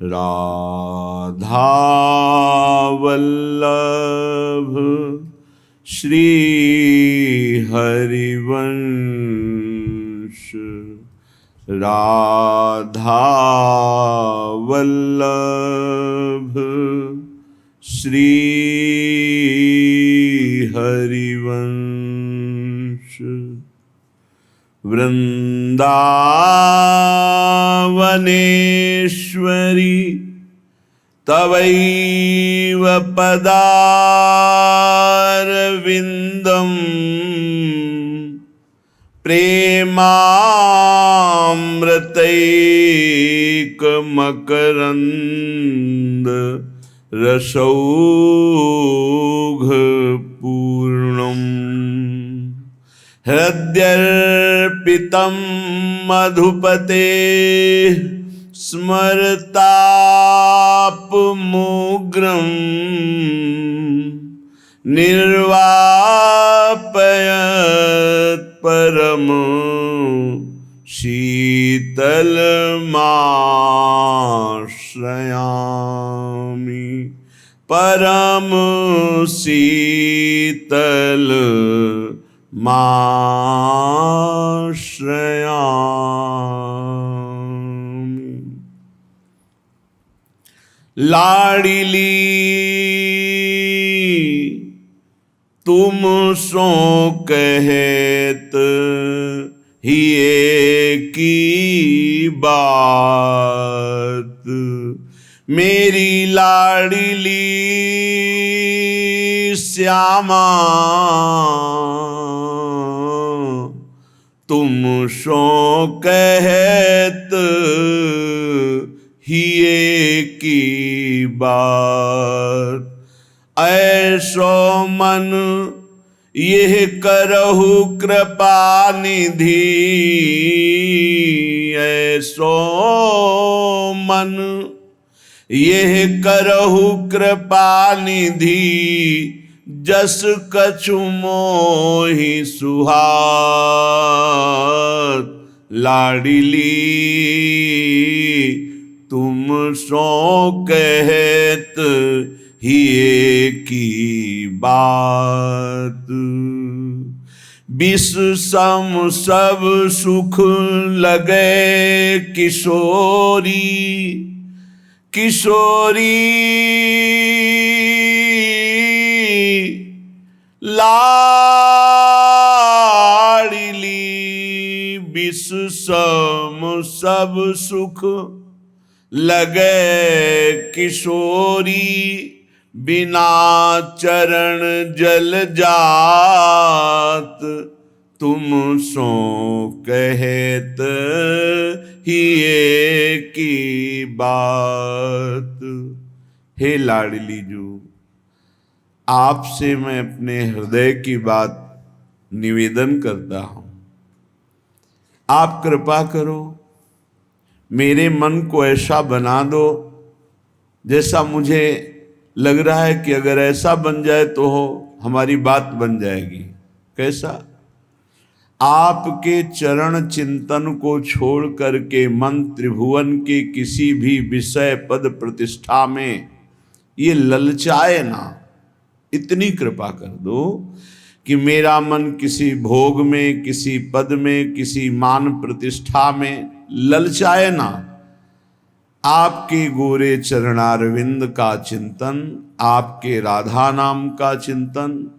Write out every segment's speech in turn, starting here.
राधा वल्लभ श्री हरिवंश। राधा वल्लभ श्री हरिवंश। वृंदावनेश्वरी तवैव पदारविंदम प्रेमामृतैकमकरंद रसौघपूर्णम्। हृद्यर्पितं मधुपते स्मरतापमुग्रं निर्वापयत् परम शीतलमाश्रयामि। परम शीतल माश्रयामि। लाडिली तुम सो कहत ही की बात। मेरी लाडिली श्यामा तुम सो कहत ही की बात। ऐसो मन यह करहु कृपा निधि। ऐसो मन यह करहु कृपा निधि। जस कछु मोहि सुहात। लाडिली तुम सो कहत ही की बात। विष सम सब सुख लगे किशोरी। किशोरी लाडिली विष सम सब सुख लगे किशोरी। बिना चरण जल जात तुम सो कहत ही की बात। हे लाडली जो, आपसे मैं अपने हृदय की बात निवेदन करता हूं। आप कृपा करो, मेरे मन को ऐसा बना दो जैसा मुझे लग रहा है कि अगर ऐसा बन जाए तो हमारी बात बन जाएगी। कैसा? आपके चरण चिंतन को छोड़ करके मन त्रिभुवन के किसी भी विषय पद प्रतिष्ठा में ये ललचाए ना। इतनी कृपा कर दो कि मेरा मन किसी भोग में, किसी पद में, किसी मान प्रतिष्ठा में ललचाए ना। आपके गोरे चरणारविंद का चिंतन, आपके राधा नाम का चिंतन,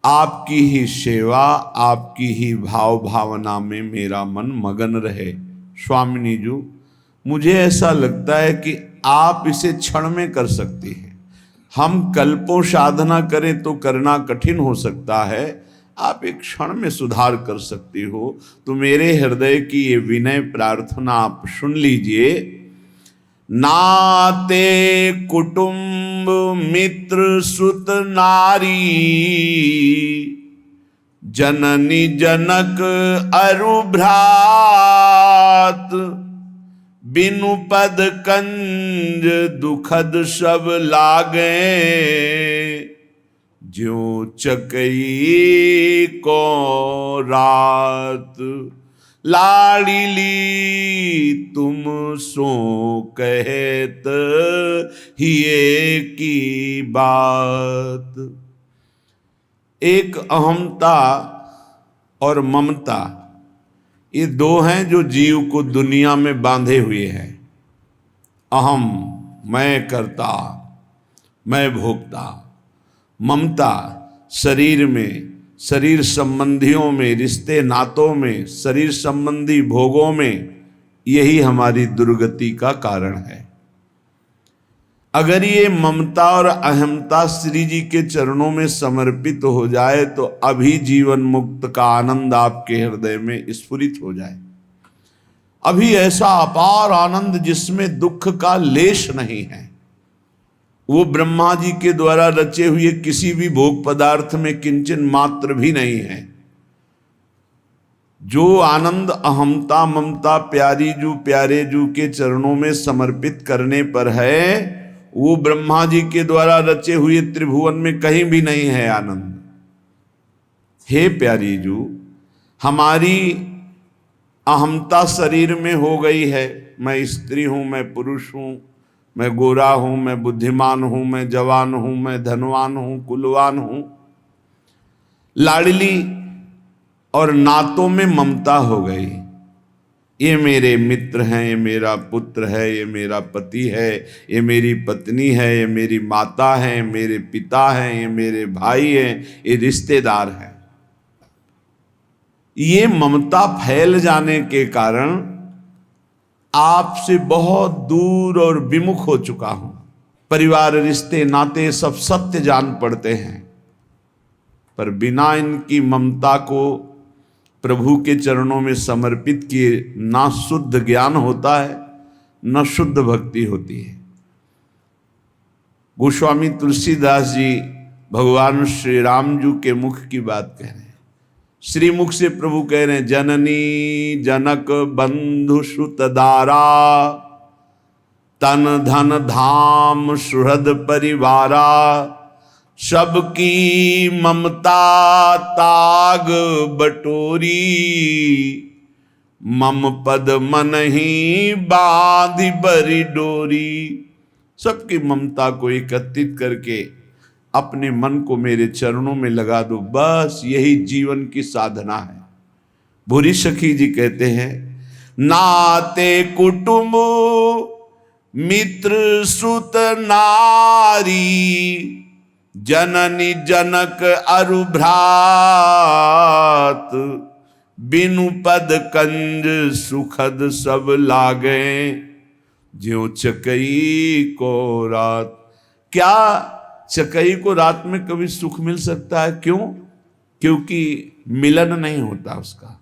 आपकी ही सेवा, आपकी ही भाव भावना में मेरा मन मगन रहे। स्वामिनी जी, मुझे ऐसा लगता है कि आप इसे क्षण में कर सकती हैं। हम कल्पों साधना करें तो करना कठिन हो सकता है, आप एक क्षण में सुधार कर सकती हो। तो मेरे हृदय की ये विनय प्रार्थना आप सुन लीजिए। नाते कुटुंब मित्र सुत नारी। जननी जनक अरु भ्रात। बिनु पद कंज दुखद सब लागे। ज्यों चकई को रात। लाड़िली तुम सो कहत हिये की बात। एक अहमता और ममता, ये दो हैं जो जीव को दुनिया में बांधे हुए हैं। अहम, मैं करता, मैं भोगता। ममता, शरीर में, शरीर संबंधियों में, रिश्ते नातों में, शरीर संबंधी भोगों में, यही हमारी दुर्गति का कारण है। अगर ये ममता और अहमता श्री जी के चरणों में समर्पित हो जाए तो अभी जीवन मुक्त का आनंद आपके हृदय में स्फुरित हो जाए। अभी ऐसा अपार आनंद जिसमें दुख का लेश नहीं है, वो ब्रह्मा जी के द्वारा रचे हुए किसी भी भोग पदार्थ में किंचन मात्र भी नहीं है। जो आनंद अहमता ममता प्यारी जू प्यारे जू के चरणों में समर्पित करने पर है, वो ब्रह्मा जी के द्वारा रचे हुए त्रिभुवन में कहीं भी नहीं है आनंद। हे प्यारी जू, हमारी अहमता शरीर में हो गई है। मैं स्त्री हूं, मैं पुरुष हूं, मैं गोरा हूं, मैं बुद्धिमान हूं, मैं जवान हूं, मैं धनवान हूं, कुलवान हूं। लाडली और नातों में ममता हो गई। ये मेरे मित्र हैं, ये मेरा पुत्र है, ये मेरा पति है, ये मेरी पत्नी है, ये मेरी माता है, मेरे पिता हैं, ये मेरे भाई हैं, ये रिश्तेदार हैं। ये ममता फैल जाने के कारण आपसे बहुत दूर और विमुख हो चुका हूं। परिवार, रिश्ते, नाते सब सत्य जान पड़ते हैं, पर बिना इनकी ममता को प्रभु के चरणों में समर्पित किए ना शुद्ध ज्ञान होता है, न शुद्ध भक्ति होती है। गोस्वामी तुलसीदास जी भगवान श्री राम जी के मुख की बात कह रहे हैं। श्रीमुख से प्रभु कह रहे हैं, जननी जनक बंधु सुत दारा, तन धन धाम सुहृद परिवारा, सबकी ममता ताग बटोरी, मम पद मन ही बांधी बरी डोरी। सबकी ममता को एकत्रित करके अपने मन को मेरे चरणों में लगा दो, बस यही जीवन की साधना है। भूरी सखी जी कहते हैं, नाते कुटुंब मित्र सुत नारी, जननी जनक अरु भ्रात, बिनु पद कंज सुखद सब लागे, ज्यों चकई को रात। क्या चकई को रात में कभी सुख मिल सकता है? क्यों? क्योंकि मिलन नहीं होता उसका।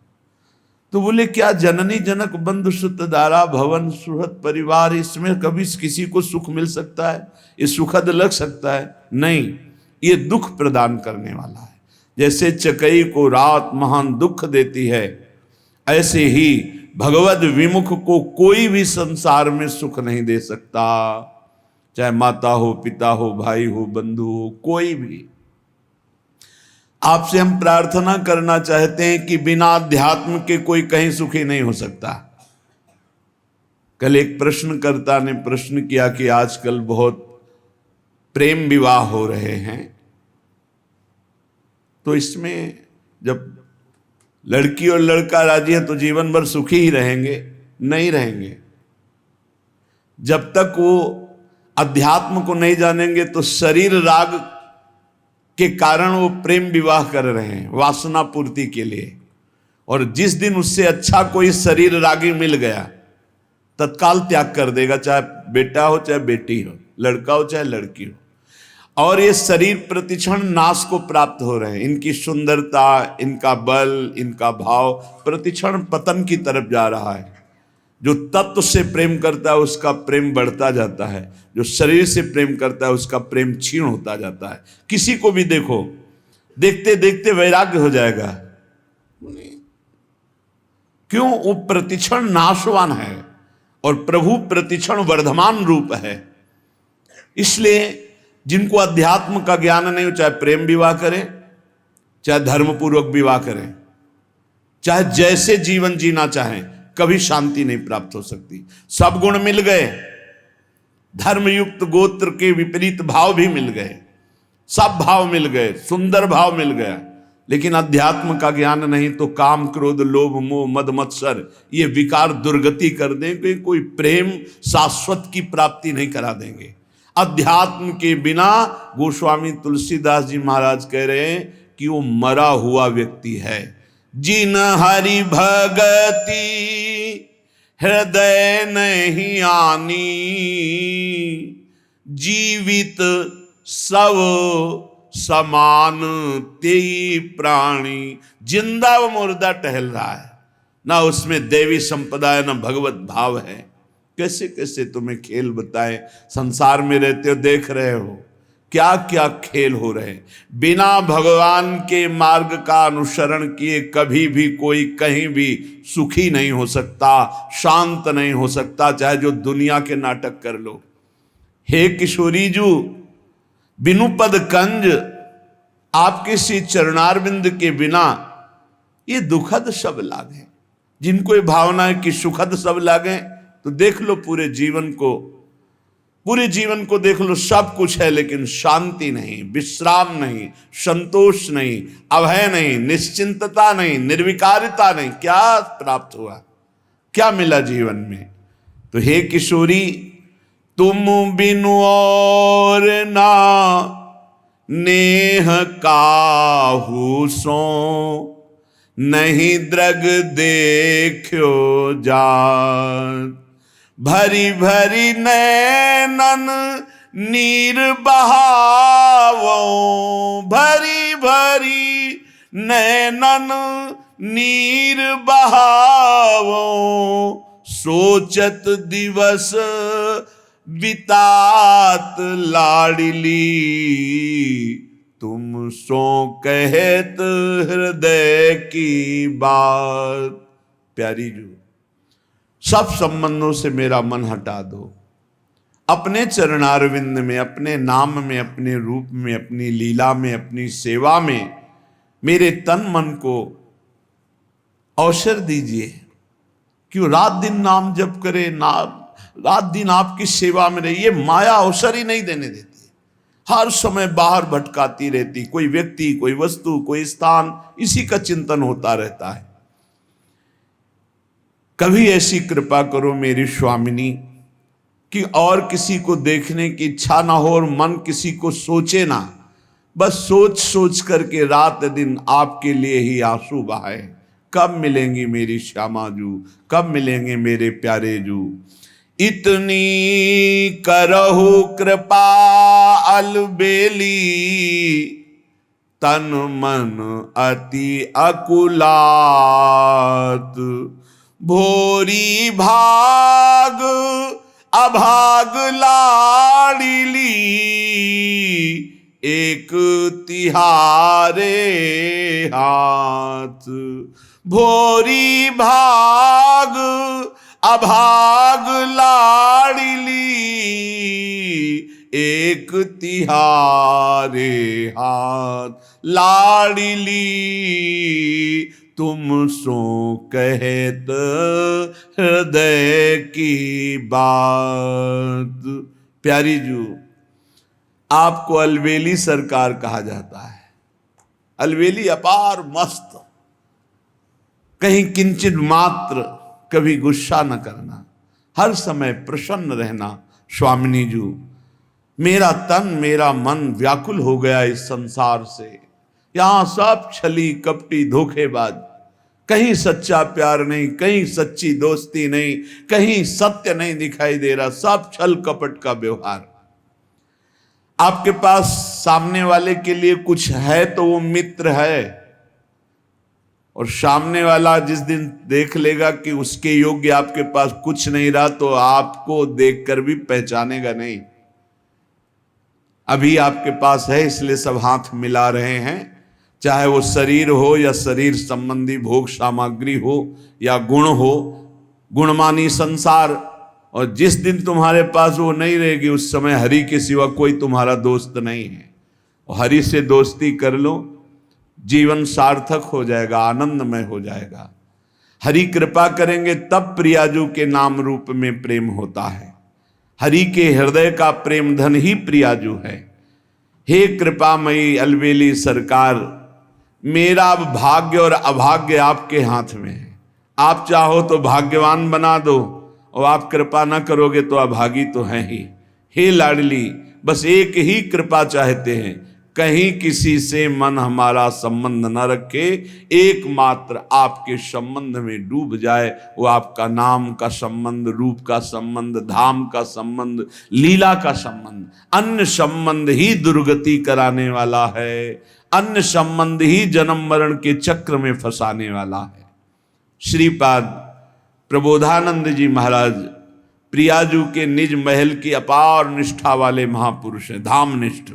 तो बोले, क्या जननी जनक बंधु सुत दारा भवन सुहृद परिवार, इसमें कभी किसी को सुख मिल सकता है? ये सुखद लग सकता है? नहीं, ये दुख प्रदान करने वाला है। जैसे चकई को रात महान दुख देती है, ऐसे ही भगवद विमुख को कोई भी संसार में सुख नहीं दे सकता। चाहे माता हो, पिता हो, भाई हो, बंधु हो, कोई भी। आपसे हम प्रार्थना करना चाहते हैं कि बिना अध्यात्म के कोई कहीं सुखी नहीं हो सकता। कल एक प्रश्नकर्ता ने प्रश्न किया कि आजकल बहुत प्रेम विवाह हो रहे हैं, तो इसमें जब लड़की और लड़का राजी है तो जीवन भर सुखी ही रहेंगे? नहीं रहेंगे। जब तक वो अध्यात्म को नहीं जानेंगे तो शरीर राग के कारण वो प्रेम विवाह कर रहे हैं वासना पूर्ति के लिए। और जिस दिन उससे अच्छा कोई शरीर रागी मिल गया, तत्काल त्याग कर देगा, चाहे बेटा हो चाहे बेटी हो, लड़का हो चाहे लड़की हो। और ये शरीर प्रतिक्षण नाश को प्राप्त हो रहे हैं। इनकी सुंदरता, इनका बल, इनका भाव प्रतिक्षण पतन की तरफ जा रहा है। जो तत्व से प्रेम करता है उसका प्रेम बढ़ता जाता है, जो शरीर से प्रेम करता है उसका प्रेम क्षीण होता जाता है। किसी को भी देखो, देखते देखते वैराग्य हो जाएगा। क्यों? वो प्रतिक्षण नाशवान है और प्रभु प्रतिक्षण वर्धमान रूप है। इसलिए जिनको अध्यात्म का ज्ञान नहीं हो, चाहे प्रेम विवाह करें, चाहे धर्मपूर्वक विवाह करें, चाहे जैसे जीवन जीना चाहें, कभी शांति नहीं प्राप्त हो सकती। सब गुण मिल गए, धर्मयुक्त गोत्र के विपरीत भाव भी मिल गए, सब भाव मिल गए, सुंदर भाव मिल गया, लेकिन अध्यात्म का ज्ञान नहीं तो काम क्रोध लोभ मोह मद मत्सर ये विकार दुर्गति कर देंगे, कोई प्रेम शाश्वत की प्राप्ति नहीं करा देंगे। अध्यात्म के बिना गोस्वामी तुलसीदास जी महाराज कह रहे हैं कि वो मरा हुआ व्यक्ति है। जिन हरि भगति हृदय नहीं आनी, जीवित सब समान तेई प्राणी। जिंदा व मुर्दा टहल रहा है, ना उसमें देवी संपदा है, ना भगवत भाव है। कैसे कैसे तुम्हें खेल बताएं, संसार में रहते हो देख रहे हो क्या क्या खेल हो रहे हैं। बिना भगवान के मार्ग का अनुसरण किए कभी भी कोई कहीं भी सुखी नहीं हो सकता, शांत नहीं हो सकता, चाहे जो दुनिया के नाटक कर लो। हे किशोरी जू, बिनु पद कंज, आपके श्री चरणारविंद के बिना ये दुखद सब लागे। जिनको ये भावना है कि सुखद सब लागे, तो देख लो पूरे जीवन को देख लो, सब कुछ है लेकिन शांति नहीं, विश्राम नहीं, संतोष नहीं, अभय नहीं, निश्चिंतता नहीं, निर्विकारिता नहीं। क्या प्राप्त हुआ, क्या मिला जीवन में? तो हे किशोरी, तुम बिनु और ना नेह काहू सो, नहीं द्रग देखो जात। भरी भरी नैनन नीर बहावो, भरी भरी नैनन नीर बहावो। सोचत दिवस बितात लाडली, तुम सो कहत हृदय की बात। प्यारी जो, सब संबंधों से मेरा मन हटा दो, अपने चरणारविंद में, अपने नाम में, अपने रूप में, अपनी लीला में, अपनी सेवा में मेरे तन मन को अवसर दीजिए। क्यों रात दिन नाम जप करे, रात दिन आपकी सेवा में रहे। ये माया अवसर ही नहीं देने देती, हर समय बाहर भटकाती रहती, कोई व्यक्ति, कोई वस्तु, कोई स्थान, इसी का चिंतन होता रहता है। कभी ऐसी कृपा करो मेरी स्वामिनी कि और किसी को देखने की इच्छा ना हो और मन किसी को सोचे ना, बस सोच सोच करके रात दिन आपके लिए ही आंसू बहाए। कब मिलेंगी मेरी श्यामा जू, कब मिलेंगे मेरे प्यारे जू। इतनी करहु कृपा अलबेली, तन मन अति अकुलात। भोरी भाग अभाग लाडली, एक तिहारे हाथ। भोरी भाग अभाग लाडली, एक तिहारे हाथ। लाडली तुम सो कहत हृदय की बात। प्यारी जू, आपको अलवेली सरकार कहा जाता है। अलवेली अपार मस्त, कहीं किंचित मात्र कभी गुस्सा न करना, हर समय प्रसन्न रहना। स्वामिनी जू, मेरा तन मेरा मन व्याकुल हो गया इस संसार से। यहां सब छली कपटी धोखेबाज, कहीं सच्चा प्यार नहीं, कहीं सच्ची दोस्ती नहीं, कहीं सत्य नहीं दिखाई दे रहा, सब छल कपट का व्यवहार। आपके पास सामने वाले के लिए कुछ है तो वो मित्र है, और सामने वाला जिस दिन देख लेगा कि उसके योग्य आपके पास कुछ नहीं रहा, तो आपको देखकर भी पहचानेगा नहीं। अभी आपके पास है इसलिए सब हाथ मिला रहे हैं, चाहे वो शरीर हो या शरीर संबंधी भोग सामग्री हो या गुण हो, गुणमानी संसार। और जिस दिन तुम्हारे पास वो नहीं रहेगी, उस समय हरि के सिवा कोई तुम्हारा दोस्त नहीं है। और हरि से दोस्ती कर लो, जीवन सार्थक हो जाएगा, आनंदमय हो जाएगा। हरि कृपा करेंगे तब प्रियाजू के नाम रूप में प्रेम होता है। हरि के हृदय का प्रेम धन ही प्रियाजू है। हे कृपामयी अलबेली सरकार, मेरा अब भाग्य और अभाग्य आपके हाथ में है। आप चाहो तो भाग्यवान बना दो और आप कृपा न करोगे तो अभागी तो हैं ही। हे लाडली, बस एक ही कृपा चाहते हैं, कहीं किसी से मन हमारा संबंध न रखे, एकमात्र आपके संबंध में डूब जाए। वो आपका नाम का संबंध, रूप का संबंध, धाम का संबंध, लीला का संबंध। अन्य संबंध ही दुर्गति कराने वाला है, अन्य संबंध ही जन्म मरण के चक्र में फंसाने वाला है। श्रीपाद प्रबोधानंद जी महाराज प्रियाजू के निज महल की अपार निष्ठा वाले महापुरुष हैं, धाम निष्ठ।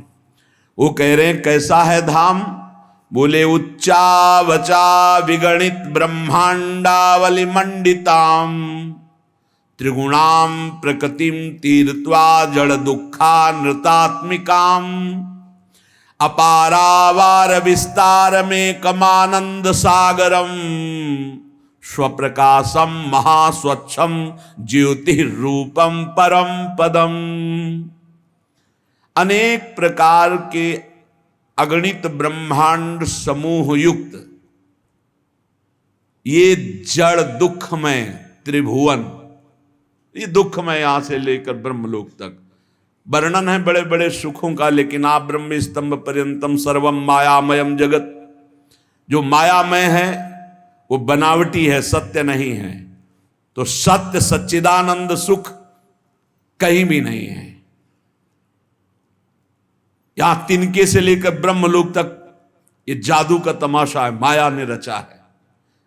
वो कह रहे हैं कैसा है धाम? बोले उच्चा वचा विगणित ब्रह्मांडावली मंडिताम त्रिगुणाम प्रकृतिम तीर्थवा जड़ दुखा नृतात्मिकाम अपारावार विस्तार में कमानंद सागरम स्वप्रकाशम महास्वच्छम ज्योति रूपम परम पदम। अनेक प्रकार के अगणित ब्रह्मांड समूह युक्त ये जड़ दुखमय त्रिभुवन, ये दुखमय यहां से लेकर ब्रह्मलोक तक वर्णन है बड़े बड़े सुखों का। लेकिन आप ब्रह्म स्तंभ पर्यंतम सर्वम मायामयम जगत, जो मायामय है वो बनावटी है, सत्य नहीं है। तो सत्य सच्चिदानंद सुख कहीं भी नहीं है। यहां तिनके से लेकर ब्रह्मलोक तक ये जादू का तमाशा है, माया ने रचा है।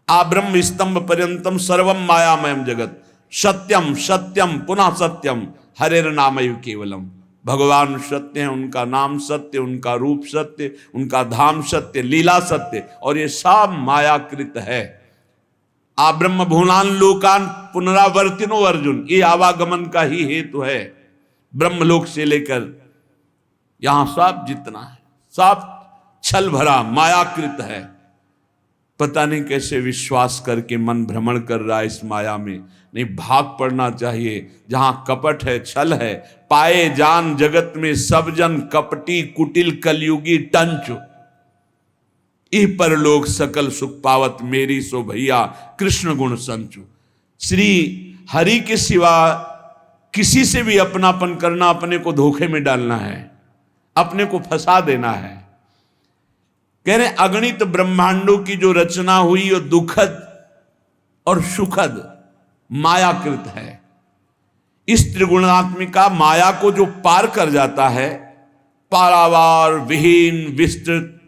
आ ब्रह्म स्तंभ पर्यंतम सर्वम मायामयम जगत सत्यम सत्यम पुनः सत्यम हरेर नामयु केवलम। भगवान सत्य है, उनका नाम सत्य, उनका रूप सत्य, उनका धाम सत्य, लीला सत्य, और ये सब मायाकृत है। आ ब्रह्म भुवनान लोकान पुनरावर्तिनो अर्जुन, ये आवागमन का ही हेतु है। ब्रह्मलोक से लेकर यहां सब जितना है सब छल भरा मायाकृत है। पता नहीं कैसे विश्वास करके मन भ्रमण कर रहा है इस माया में। नहीं, भाग पड़ना चाहिए। जहां कपट है, छल है, पाए जान जगत में सब जन कपटी कुटिल कलयुगी टंचु। इह पर लोग सकल सुख पावत मेरी सो भैया कृष्ण गुण संचु। श्री हरि के सिवा किसी से भी अपनापन करना अपने को धोखे में डालना है, अपने को फंसा देना है। कह रहे अगणित ब्रह्मांडों की जो रचना हुई वो दुखद और सुखद मायाकृत है। इस त्रिगुणात्मिका माया को जो पार कर जाता है, पारावार विहीन विस्तृत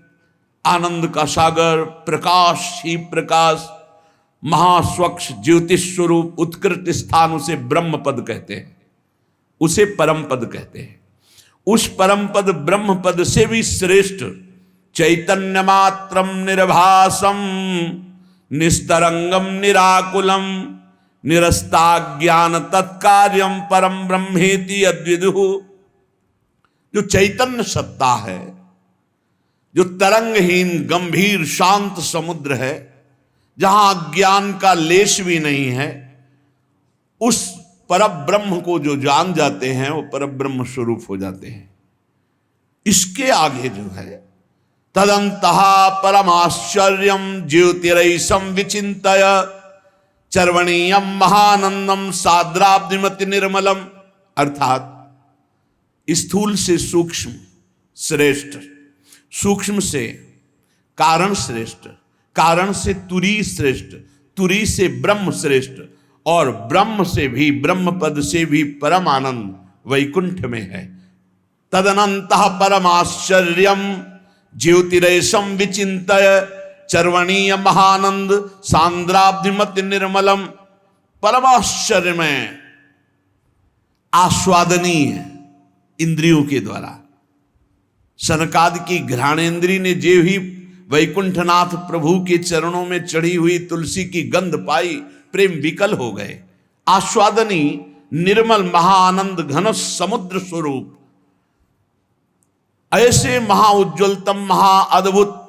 आनंद का सागर, प्रकाश ही प्रकाश, महास्वच्छ ज्योतिष स्वरूप उत्कृष्ट स्थान, उसे ब्रह्म पद कहते हैं, उसे परम पद कहते हैं। उस परम पद ब्रह्म पद से भी श्रेष्ठ चैतन्य मात्रम निर्भासम निस्तरंगम निराकुलम निरस्ता ज्ञान तत्कार्यम परम ब्रह्मेति अद्विदुः। जो चैतन्य सत्ता है, जो तरंगहीन गंभीर शांत समुद्र है, जहां ज्ञान का लेश भी नहीं है, उस परब्रह्म को जो जान जाते हैं वो परब्रह्म स्वरूप हो जाते हैं। इसके आगे जो है तदंतः परमाश्चर्यम ज्योतिरैसम विचिंतय चर्वणीयम महानंदम साद्राब्धिमति निर्मलम। अर्थात स्थूल से सूक्ष्म श्रेष्ठ, सूक्ष्म से कारण श्रेष्ठ, कारण से तुरी श्रेष्ठ, तुरी से ब्रह्म श्रेष्ठ, और ब्रह्म से भी, ब्रह्म पद से भी परम आनंद वैकुंठ में है। तदनंतः परमाश्चर्यम ज्योतिरैसम विचिंतय चर्वणीय महानंद सांद्राब्धिमति निर्मलम। परमाश्चर्य में आस्वादनीय इंद्रियों के द्वारा सनकादि की घ्राणेन्द्री ने जे ही वैकुंठनाथ प्रभु के चरणों में चढ़ी हुई तुलसी की गंध पाई, प्रेम विकल हो गए। आस्वादनी निर्मल महाआनंद घन समुद्र स्वरूप, ऐसे महाउज्ज्वलतम महाअद्भुत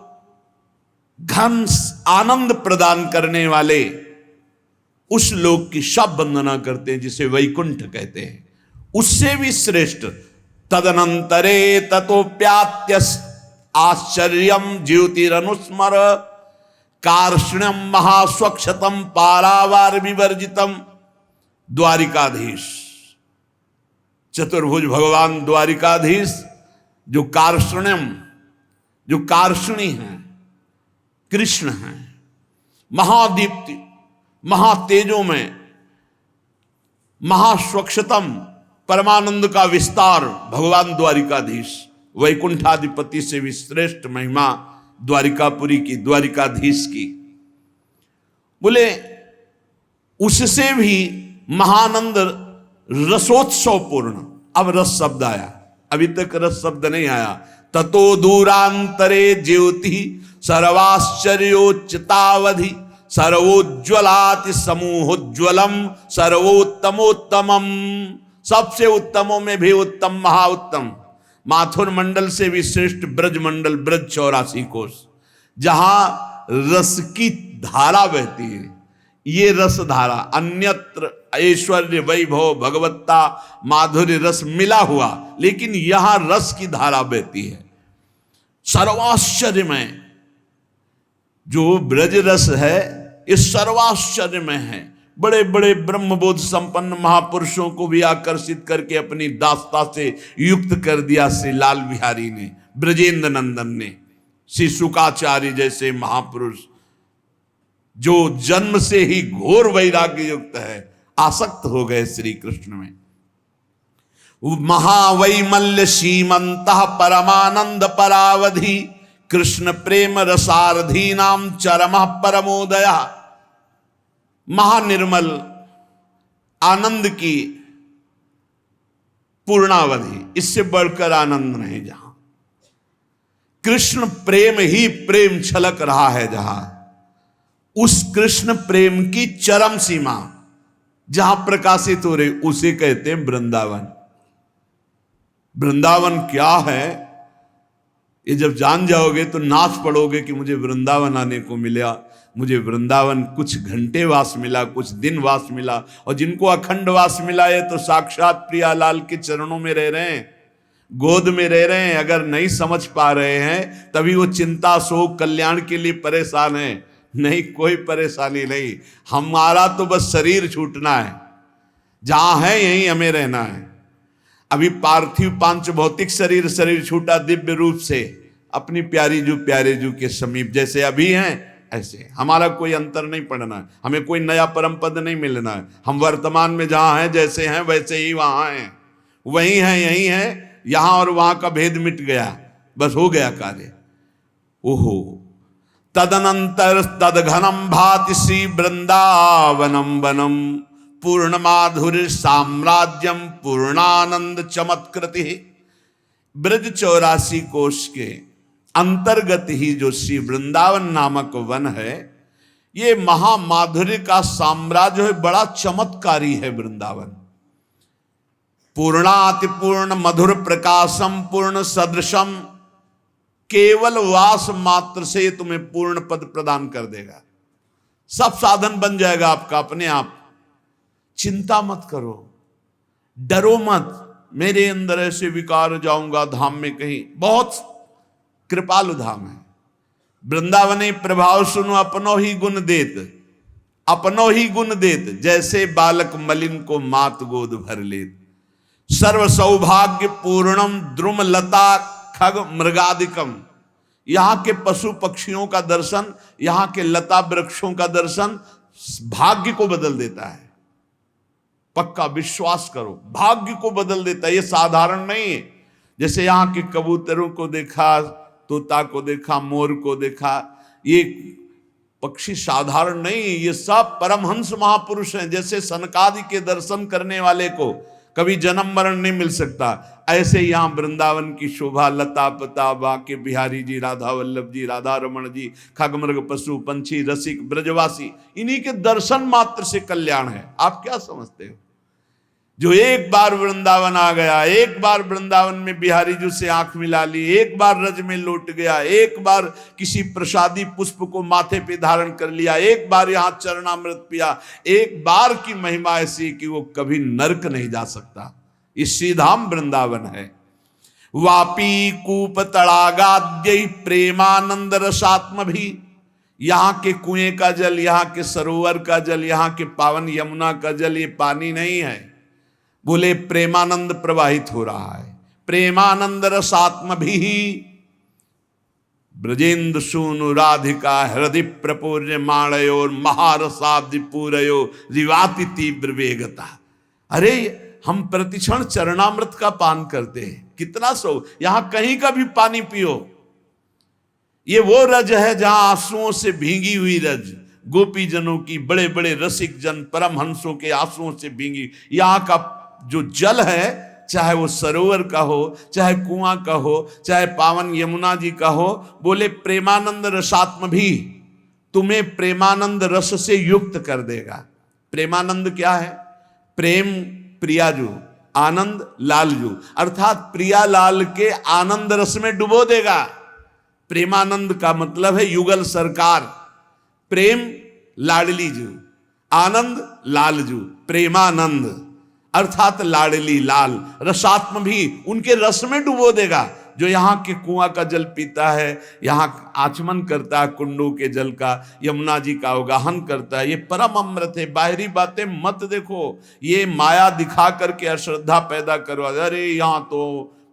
घन आनंद प्रदान करने वाले उस लोक की सब वंदना करते हैं जिसे वैकुंठ कहते हैं। उससे भी श्रेष्ठ तदनंतरे ततोप्यात्य आश्चर्यम ज्योतिरनुस्मर कार्ष्ण्यम महास्वक्षतम पारावार विवर्जितम। द्वारिकाधीश चतुर्भुज भगवान द्वारिकाधीश जो कार्ष्ण्यम, जो कार्ष्णी हैं, कृष्ण हैं, महादीप्ति महातेजों में महास्वक्षतम परमानंद का विस्तार भगवान द्वारिकाधीश, वैकुंठाधिपति से भी श्रेष्ठ महिमा द्वारिकापुरी की, द्वारिकाधीश की। बोले उससे भी महानंद रसोत्सव पूर्ण। अब रस शब्द आया, अभी तक रस शब्द नहीं आया। ततो दूरांतरे ज्योति सर्वाश्चर्योच्चतावधि सर्वोज्ज्वलाति समूहोज्ज्वलम सर्वोत्तमोत्तमम। सबसे उत्तमों में भी उत्तम, महाउत्तम, माथुर मंडल से भी श्रेष्ठ ब्रज मंडल, ब्रज 84 कोष, जहां रस की धारा बहती है। ये रस धारा अन्यत्र ऐश्वर्य वैभव भगवत्ता माधुर्य रस मिला हुआ, लेकिन यहां रस की धारा बहती है। सर्वाश्चर्य में जो ब्रज रस है, इस सर्वाश्चर्य में है। बड़े बड़े ब्रह्मबोध संपन्न महापुरुषों को भी आकर्षित करके अपनी दास्ता से युक्त कर दिया श्री लाल बिहारी ने, ब्रजेंद्र नंदन ने। श्री शुकाचार्य जैसे महापुरुष जो जन्म से ही घोर वैराग्य युक्त है, आसक्त हो गए श्री कृष्ण में। महावैमल्य सीमंत परमानंद परावधि कृष्ण प्रेम रसारधी नाम चरम परमोदया। महानिर्मल आनंद की पूर्णावधि, इससे बढ़कर आनंद नहीं। जहां कृष्ण प्रेम ही प्रेम छलक रहा है, जहां उस कृष्ण प्रेम की चरम सीमा जहां प्रकाशित हो रही, उसे कहते हैं वृंदावन। वृंदावन क्या है, ये जब जान जाओगे तो नाच पड़ोगे कि मुझे वृंदावन आने को मिला। मुझे वृंदावन कुछ घंटे वास मिला, कुछ दिन वास मिला, और जिनको अखंड वास मिला है तो साक्षात प्रियालाल के चरणों में रह रहे हैं, गोद में रह रहे हैं। अगर नहीं समझ पा रहे हैं तभी वो चिंता शोक कल्याण के लिए परेशान है। नहीं, कोई परेशानी नहीं, हमारा तो बस शरीर छूटना है, जहां है यहीं हमें रहना है। अभी पार्थिव पांच भौतिक शरीर छूटा दिव्य रूप से अपनी प्यारी जू प्यारे जू के समीप, जैसे अभी हैं ऐसे। हमारा कोई अंतर नहीं पड़ना है, हमें कोई नया परम पद नहीं मिलना है। हम वर्तमान में जहां हैं, जैसे हैं वैसे ही वहां हैं, वही हैं यही हैं। यहां और वहां का भेद मिट गया, बस हो गया कार्य। ओहो तदनंतर तदघनम भाति श्री वृंदावनम वनम पूर्ण माधुर्य साम्राज्यम पूर्णानंद चमत्कृति। ब्रज 84 कोश के अंतर्गत ही जो श्री वृंदावन नामक वन है, ये महामाधुर्य का साम्राज्य है, बड़ा चमत्कारी है वृंदावन। पूर्णाति पूर्ण मधुर प्रकाशम पूर्ण सदृशम, केवल वास मात्र से तुम्हें पूर्ण पद प्रदान कर देगा। सब साधन बन जाएगा आपका अपने आप। चिंता मत करो, डरो मत, मेरे अंदर ऐसे विकार जाऊंगा धाम में कहीं। बहुत कृपालु धाम है वृंदावनी प्रभाव सुनो अपनो ही गुण देत, अपनो ही गुण देत, जैसे बालक मलिन को मात गोद भर लेत। सर्व सौभाग्य पूर्णम द्रुम लता खग मृगादिकम। यहां के पशु पक्षियों का दर्शन, यहां के लता वृक्षों का दर्शन भाग्य को बदल देता है। पक्का विश्वास करो, भाग्य को बदल देता है। ये साधारण नहीं है। जैसे यहाँ के कबूतरों को देखा, तोता को देखा, मोर को देखा, ये पक्षी साधारण नहीं है, ये सब परमहंस महापुरुष हैं। जैसे सनकादि के दर्शन करने वाले को कभी जन्म मरण नहीं मिल सकता, ऐसे यहाँ वृंदावन की शोभा, लता पता बाके बिहारी जी, राधा वल्लभ जी, राधा रमण जी, खगमृग पशु पंछी रसिक ब्रजवासी, इन्हीं के दर्शन मात्र से कल्याण है। आप क्या समझते हो? जो एक बार वृंदावन आ गया, एक बार वृंदावन में बिहारी जी से आंख मिला ली, एक बार रज में लौट गया, एक बार किसी प्रसादी पुष्प को माथे पे धारण कर लिया, एक बार यहां चरणामृत पिया, एक बार की महिमा ऐसी कि वो कभी नरक नहीं जा सकता। ये श्रीधाम वृंदावन है। वापी कूप तड़ागाद्य प्रेमानंद रसात्म भी, यहाँ के कुएं का जल, यहाँ के सरोवर का जल, यहाँ के पावन यमुना का जल ये पानी नहीं है, बोले प्रेमानंद प्रवाहित हो रहा है। प्रेमानंद रसात्म भी ब्रजेंद्र सूनु राधिका हृदय प्रपूर्य माणयोर महारसाब्दि पूरयो रिवाति तीव्र वेगता। अरे हम प्रतिक्षण चरणामृत का पान करते हैं, कितना सो, यहां कहीं का भी पानी पियो। ये वो रज है जहां आंसुओं से भींगी हुई रज, गोपी जनों की, बड़े बड़े रसिक जन परमहंसों के आंसुओं से भींगी। यहाँ का जो जल है, चाहे वो सरोवर का हो, चाहे कुआं का हो, चाहे पावन यमुना जी का हो, बोले प्रेमानंद रसात्म भी तुम्हें प्रेमानंद रस से युक्त कर देगा। प्रेमानंद क्या है? प्रेम प्रियाजू, आनंद लालजू, अर्थात प्रिया लाल के आनंद रस में डुबो देगा। प्रेमानंद का मतलब है युगल सरकार। प्रेम लाडली जू, आनंद लालजू, प्रेमानंद अर्थात लाडली लाल। रसात्म भी उनके रस में डुबो देगा। जो यहाँ के कुआं का जल पीता है, यहाँ आचमन करता है कुंडों के जल का, यमुना जी का अवगाहन करता है, ये परम अमृत है। बाहरी बातें मत देखो, ये माया दिखा करके अश्रद्धा पैदा करवा, अरे यहाँ तो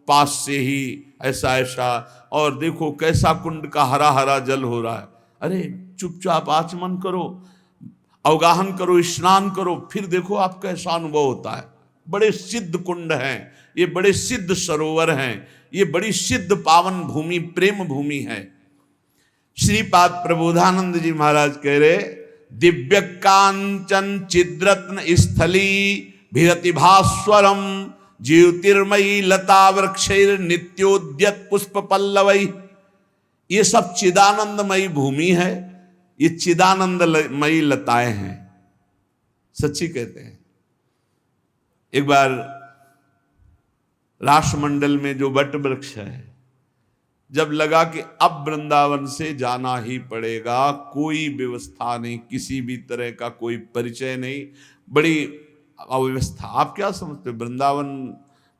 पास से ही ऐसा ऐसा, और देखो कैसा कुंड का हरा हरा जल हो रहा है। अरे चुपचाप आचमन करो, अवगाहन करो, स्नान करो, फिर देखो आपका ऐसा अनुभव होता है। बड़े सिद्ध कुंड हैं ये, बड़े सिद्ध सरोवर हैं ये, बड़ी सिद्ध पावन भूमि, प्रेम भूमि है। श्रीपाद प्रबोधानंद जी महाराज कह रहे, दिव्य कांचन चिद्रत्न स्थली भिरति भास्वरम ज्योतिर्मयी लता वृक्षैर नित्योद्यत पुष्प पल्लवई। ये सब चिदानंदमयी भूमि है, ये चिदानंदमयी लताएं हैं। सच्ची कहते हैं। एक बार राष्ट्रमंडल में जो वट वृक्ष है, जब लगा कि अब वृंदावन से जाना ही पड़ेगा, कोई व्यवस्था नहीं, किसी भी तरह का कोई परिचय नहीं, बड़ी अव्यवस्था। आप क्या समझते हो? वृंदावन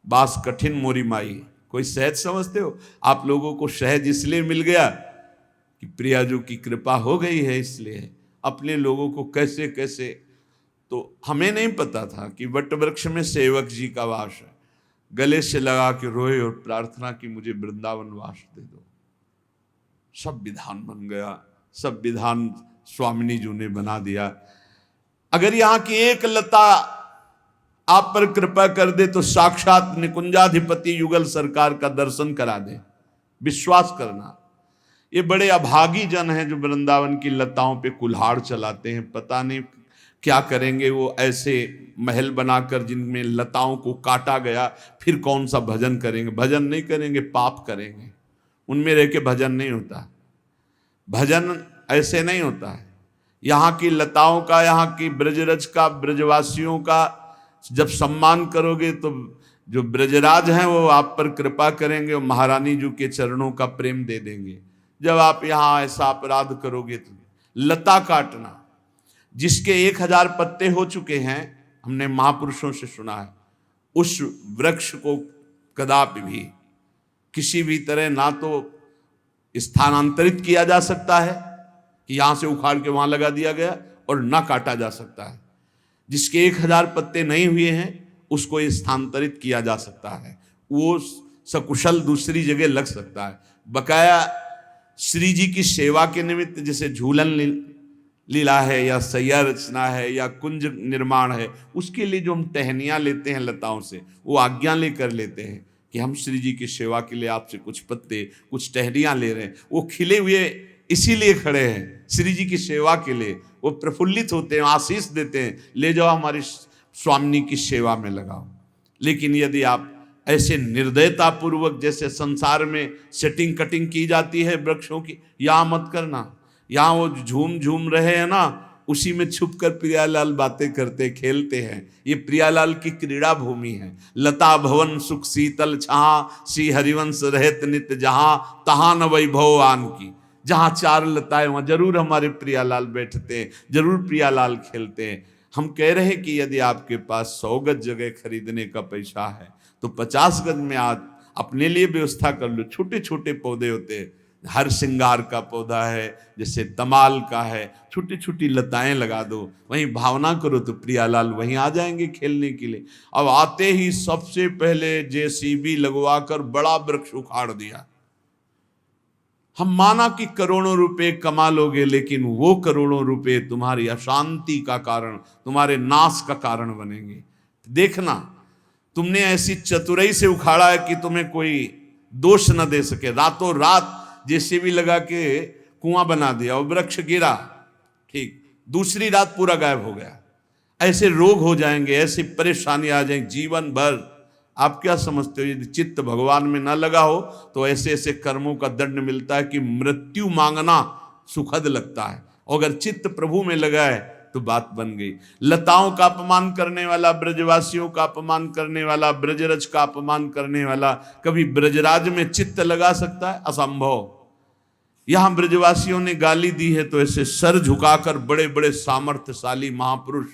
बास कठिन मोरी माई, कोई सहज समझते हो? आप लोगों को सहज इसलिए मिल गया कि प्रियाजू की कृपा हो गई है, इसलिए अपने लोगों को कैसे कैसे। तो हमें नहीं पता था कि वट वृक्ष में सेवक जी का वास है। गले से लगा के रोए और प्रार्थना की, मुझे वृंदावन वास दे दो। सब विधान बन गया, सब विधान स्वामिनी जी ने बना दिया। अगर यहाँ की एक लता आप पर कृपा कर दे तो साक्षात निकुंजाधिपति युगल सरकार का दर्शन करा दे, विश्वास करना। ये बड़े अभागी जन हैं जो वृंदावन की लताओं पे कुल्हाड़ चलाते हैं। पता नहीं क्या करेंगे वो, ऐसे महल बनाकर जिनमें लताओं को काटा गया, फिर कौन सा भजन करेंगे? भजन नहीं करेंगे, पाप करेंगे। उनमें रह के भजन नहीं होता, भजन ऐसे नहीं होता है। यहाँ की लताओं का, यहाँ की ब्रजरज का, ब्रजवासियों का जब सम्मान करोगे तो जो ब्रजराज हैं वो आप पर कृपा करेंगे और महारानी जी के चरणों का प्रेम दे देंगे। जब आप यहाँ ऐसा अपराध करोगे तो लता काटना, जिसके 1000 पत्ते हो चुके हैं, हमने महापुरुषों से सुना है, उस वृक्ष को कदापि भी किसी भी तरह ना तो स्थानांतरित किया जा सकता है कि यहाँ से उखाड़ के वहाँ लगा दिया गया, और ना काटा जा सकता है। जिसके 1000 पत्ते नहीं हुए हैं उसको स्थानांतरित किया जा सकता है, वो सकुशल दूसरी जगह लग सकता है। बकाया श्री जी की सेवा के निमित्त जैसे झूलन लीला है या सैया रचना है या कुंज निर्माण है, उसके लिए जो हम टहनियाँ लेते हैं लताओं से, वो आज्ञा लेकर लेते हैं कि हम श्री जी की सेवा के लिए आपसे कुछ पत्ते, कुछ टहनियाँ ले रहे हैं। वो खिले हुए इसीलिए खड़े हैं श्री जी की सेवा के लिए, वो प्रफुल्लित होते हैं, आशीष देते हैं, ले जाओ हमारी स्वामिनी की सेवा में लगाओ। लेकिन यदि आप ऐसे निर्दयता पूर्वक जैसे संसार में सेटिंग कटिंग की जाती है वृक्षों की, यहाँ मत करना। यहाँ वो झूम झूम रहे हैं ना, उसी में छुपकर प्रियालाल बातें करते खेलते हैं। ये प्रियालाल की क्रीड़ा भूमि है। लता भवन सुख शीतल छां, श्री हरिवंश रहत नित जहां, तहां न वैभव आन की। जहां चार लताएं वहां जरूर हमारे प्रियालाल बैठते हैं, जरूर प्रियालाल खेलते हैं। हम कह रहे हैं कि यदि आपके पास 100 गज जगह खरीदने का पैसा है तो 50 गज में आज अपने लिए व्यवस्था कर लो। छोटे छोटे पौधे होते हैं, हर श्रृंगार का पौधा है, जैसे तमाल का है, छोटी छोटी लताएं लगा दो, वहीं भावना करो तो प्रियालाल वहीं आ जाएंगे खेलने के लिए। अब आते ही सबसे पहले जेसीबी लगवा कर बड़ा वृक्ष उखाड़ दिया। हम माना कि करोड़ों रुपए कमा लोगे, लेकिन वो करोड़ों रुपए तुम्हारी अशांति का कारण, तुम्हारे नाश का कारण बनेंगे। देखना, तुमने ऐसी चतुराई से उखाड़ा है कि तुम्हें कोई दोष न दे सके। रातों रात जेसीबी लगा के कुआं बना दिया और वृक्ष गिरा, ठीक, दूसरी रात पूरा गायब हो गया। ऐसे रोग हो जाएंगे, ऐसी परेशानी आ जाएंगी जीवन भर। आप क्या समझते हो, यदि चित्त भगवान में ना लगा हो तो ऐसे ऐसे कर्मों का दंड मिलता है कि मृत्यु मांगना सुखद लगता है। और अगर चित्त प्रभु में लगा है तो बात बन गई। लताओं का अपमान करने वाला, ब्रजवासियों का अपमान करने वाला, ब्रजरज का अपमान करने वाला कभी ब्रजराज में चित्त लगा सकता है? असंभव। यहां ब्रजवासियों ने गाली दी है तो ऐसे सर झुकाकर बड़े बड़े सामर्थ्यशाली महापुरुष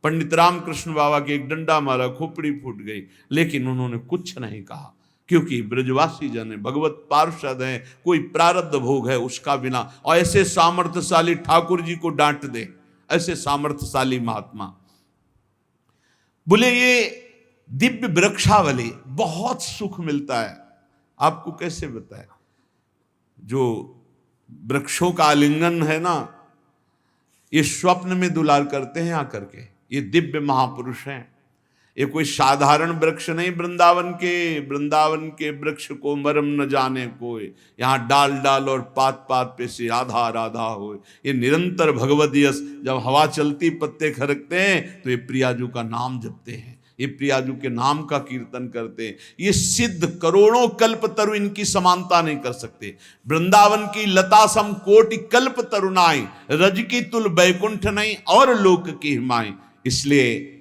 पंडित रामकृष्ण बाबा के एक डंडा मारा, खोपड़ी फूट गई, लेकिन उन्होंने कुछ नहीं कहा, क्योंकि ब्रजवासी जन है, भगवत पार्षद है, कोई प्रारब्ध भोग है उसका बिना। और ऐसे सामर्थ्यशाली ठाकुर जी को डांट दे, ऐसे सामर्थ्यशाली महात्मा। बोले ये दिव्य वृक्षावली, बहुत सुख मिलता है। आपको कैसे बताए, जो वृक्षों का आलिंगन है ना, ये स्वप्न में दुलार करते हैं आकर के। ये दिव्य महापुरुष हैं, ये कोई साधारण वृक्ष नहीं। वृंदावन के वृक्ष को मरम न जाने कोई, यहाँ डाल डाल और पात पात पे से राधा राधा हो। ये निरंतर भगवत यश, जब हवा चलती पत्ते खरकते हैं तो ये प्रियाजू का नाम जपते हैं, ये प्रियाजू के नाम का कीर्तन करते हैं। ये सिद्ध करोड़ों कल्प तरु इनकी समानता नहीं कर सकते। वृंदावन की लता सम कोटि कल्प तरुनाई, रज की तुल बैकुंठ नहीं और लोक की हिमाई। इसलिए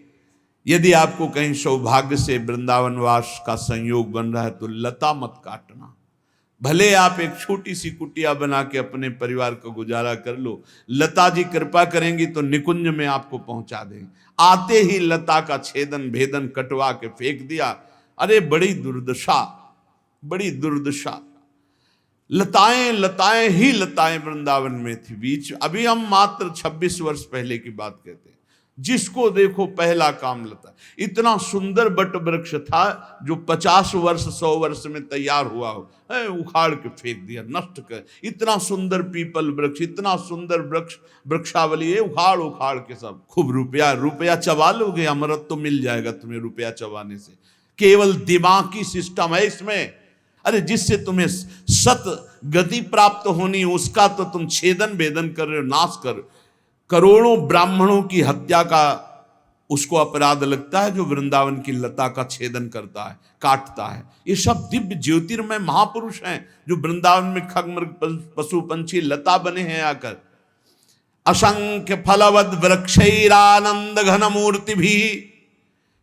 यदि आपको कहीं सौभाग्य से वृंदावन वास का संयोग बन रहा है तो लता मत काटना। भले आप एक छोटी सी कुटिया बना के अपने परिवार का गुजारा कर लो, लता जी कृपा करेंगी तो निकुंज में आपको पहुंचा देंगे। आते ही लता का छेदन भेदन कटवा के फेंक दिया। अरे बड़ी दुर्दशा, बड़ी दुर्दशा। लताएं लताएं ही लताएं वृंदावन में थी बीच। अभी हम मात्र 26 वर्ष पहले की बात कहते हैं। जिसको देखो पहला काम लता। इतना सुंदर बट वृक्ष था जो 50 वर्ष 100 वर्ष में तैयार हुआ हो, उखाड़ के फेंक दिया, नष्ट कर। इतना सुंदर पीपल वृक्ष, इतना सुंदर वृक्ष, वृक्षावली है, उखाड़ उखाड़ के सब। खूब रुपया चबा लोगे, अमृत तो मिल जाएगा तुम्हें रुपया चबाने से। केवल दिमागी सिस्टम है इसमें। अरे जिससे तुम्हें सत गति प्राप्त होनी, उसका तो तुम छेदन भेदन कर रहे हो, नाश कर। करोड़ों ब्राह्मणों की हत्या का उसको अपराध लगता है जो वृंदावन की लता का छेदन करता है, काटता है। ये सब दिव्य ज्योतिर्मय महापुरुष हैं जो वृंदावन में खगमृग पशु पंछी लता बने हैं आकर। असंख्य फलवद वृक्षैरानंद घन मूर्ति भी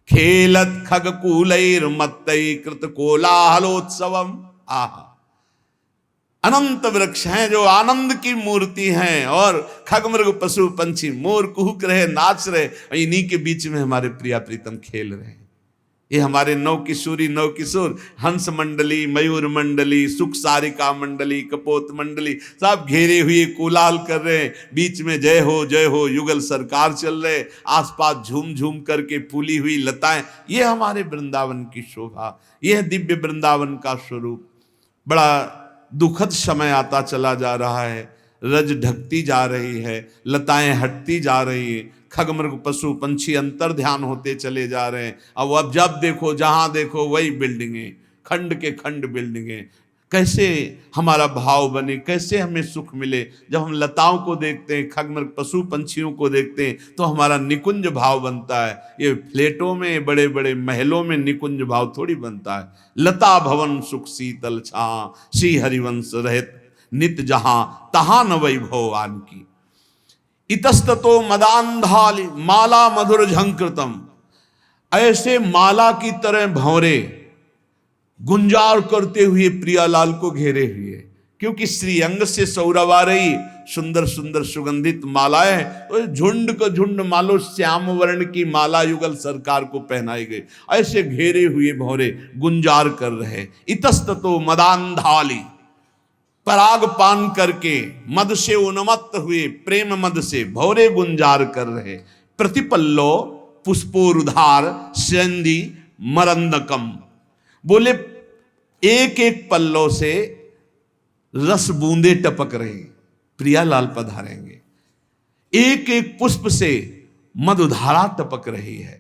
खेलत खगकूलैर मत्तै कृत कोलाहलोत्सवम। आहा, अनंत वृक्ष हैं जो आनंद की मूर्ति हैं, और खगमृग पशु पंछी मोर कुहुक रहे, नाच रहे, इन्हीं के बीच में हमारे प्रिया प्रीतम खेल रहे हैं। ये हमारे नौ किशोर हंस मंडली, मयूर मंडली, सुख सारिका मंडली, कपोत मंडली सब घेरे हुए कोलाहल कर रहे हैं। बीच में जय हो युगल सरकार चल रहे, आसपास झूम झूम करके फूली हुई लताएं। ये हमारे वृंदावन की शोभा, यह दिव्य वृंदावन का स्वरूप। बड़ा दुखद समय आता चला जा रहा है, रज ढकती जा रही है, लताएं हटती जा रही है, खगमृग पशु पंछी अंतर ध्यान होते चले जा रहे हैं। अब जब देखो जहां देखो वही बिल्डिंगें, खंड के खंड बिल्डिंगें। कैसे हमारा भाव बने, कैसे हमें सुख मिले? जब हम लताओं को देखते हैं, खगमृग पशु पंछियों को देखते हैं तो हमारा निकुंज भाव बनता है। ये फ्लैटों में, बड़े बड़े महलों में निकुंज भाव थोड़ी बनता है। लता भवन सुख शीतल छां, श्री हरिवंश रहत नित जहां, तहां न वैभव आन की। इतस्ततो मदांधाली माला मधुर झंकृतम, ऐसे माला की तरह भंवरे गुंजार करते हुए प्रियालाल को घेरे हुए, क्योंकि श्रीअंग से सौरभ आ रही सुंदर सुंदर सुगंधित मालाएं, तो झुंड का झुंड मालो श्याम वर्ण की माला युगल सरकार को पहनाई गई। ऐसे घेरे हुए भौरे गुंजार कर रहे। इतस्ततो मदांधाली, पराग पान करके मद से उन्मत्त हुए, प्रेम मद से भौरे गुंजार कर रहे। प्रतिपल्लो पुष्पोरुधार सेंदी मरंदकम, बोले एक एक पल्लों से रस बूंदे टपक रहे, प्रियालाल पधारेंगे। एक एक पुष्प से मधुधारा टपक रही है।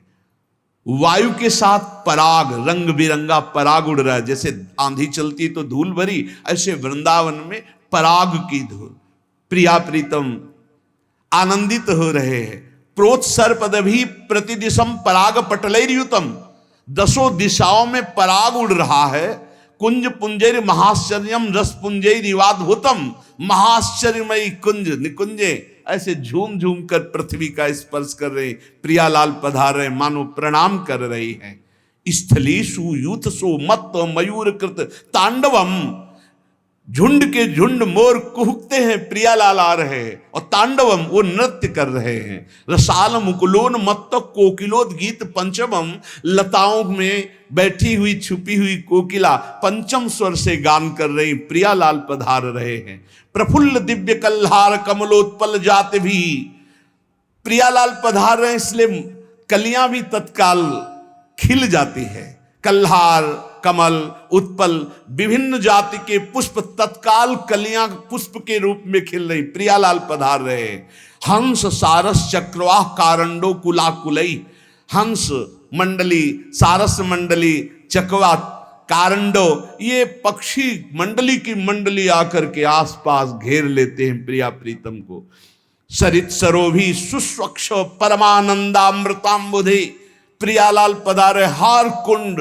वायु के साथ पराग, रंग बिरंगा पराग उड़ रहा है। जैसे आंधी चलती तो धूल भरी, ऐसे वृंदावन में पराग की धूल, प्रिया प्रीतम आनंदित हो रहे हैं। प्रोत्सर्पद भी प्रतिदिशम पराग पटलैर्युतम, दसों दिशाओं में पराग उड़ रहा है। कुंज पुंजैर महाश्चर्यम रस पुंजैरिवाद्भुतम, महाश्चर्यमयी कुंज निकुंजे ऐसे झूम झूम कर पृथ्वी का स्पर्श कर रहे। प्रियालाल पधार रहे, मानो प्रणाम कर रही हैं। स्थलीषु यूथसो मत्त मयूर कृत तांडवम, झुंड के झुंड मोर कुहकते हैं, प्रियालाल आ रहे हैं और तांडवम वो नृत्य कर रहे हैं। रसाल मुकुलोन मत्त कोकिलोद गीत पंचमम, लताओं में बैठी हुई छुपी हुई कोकिला पंचम स्वर से गान कर रही, प्रियालाल पधार रहे हैं। प्रफुल्ल दिव्य कल्हार कमलोत्पल जात भी, प्रियालाल पधार रहे हैं, इसलिए कलियां भी तत्काल खिल जाती है। कल्हार कमल उत्पल विभिन्न जाति के पुष्प तत्काल कलियां पुष्प के रूप में खिल रही, प्रियालाल पधार रहे। हंस सारस चक्रवाह कारंडो कुलाकुलई, हंस मंडली, सारस मंडली, चकवा, कारंडो, ये पक्षी मंडली की मंडली आकर के आसपास घेर लेते हैं प्रिया प्रीतम को। सरित सरोभी सुस्वच्छ परमानंदामृतांबुधे, प्रियालाल पधारे। हार कुंड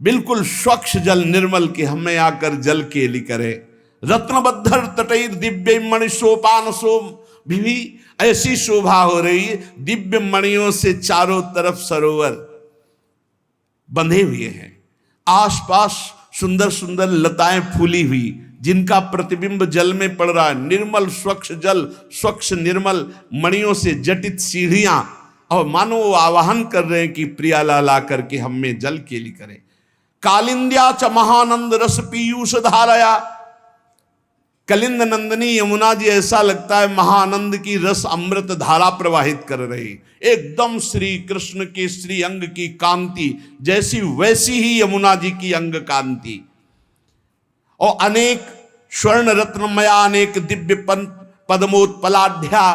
बिल्कुल स्वच्छ जल निर्मल के हमें आकर जल केली करे। रत्नबद्धर तटैर दिव्य मणि सोपान सो भी, ऐसी शोभा हो रही है, दिव्य मणियों से चारों तरफ सरोवर बंधे हुए हैं। आसपास सुंदर सुंदर लताएं फूली हुई, जिनका प्रतिबिंब जल में पड़ रहा है। निर्मल स्वच्छ जल, स्वच्छ निर्मल मणियों से जटित सीढ़ियां, और मानो वो आवाहन कर रहे हैं कि प्रियालाल आकर के हमें जल केली करे। कालिंद्या च महानंद रस पीयूष धाराया, कलिंद नंदनी यमुना जी ऐसा लगता है महानंद की रस अमृत धारा प्रवाहित कर रही। एकदम श्री कृष्ण के श्री अंग की कांति जैसी वैसी ही यमुना जी की अंग कांति। और अनेक स्वर्ण रत्नमया, अनेक दिव्य पद्मोत्पलाढ्या,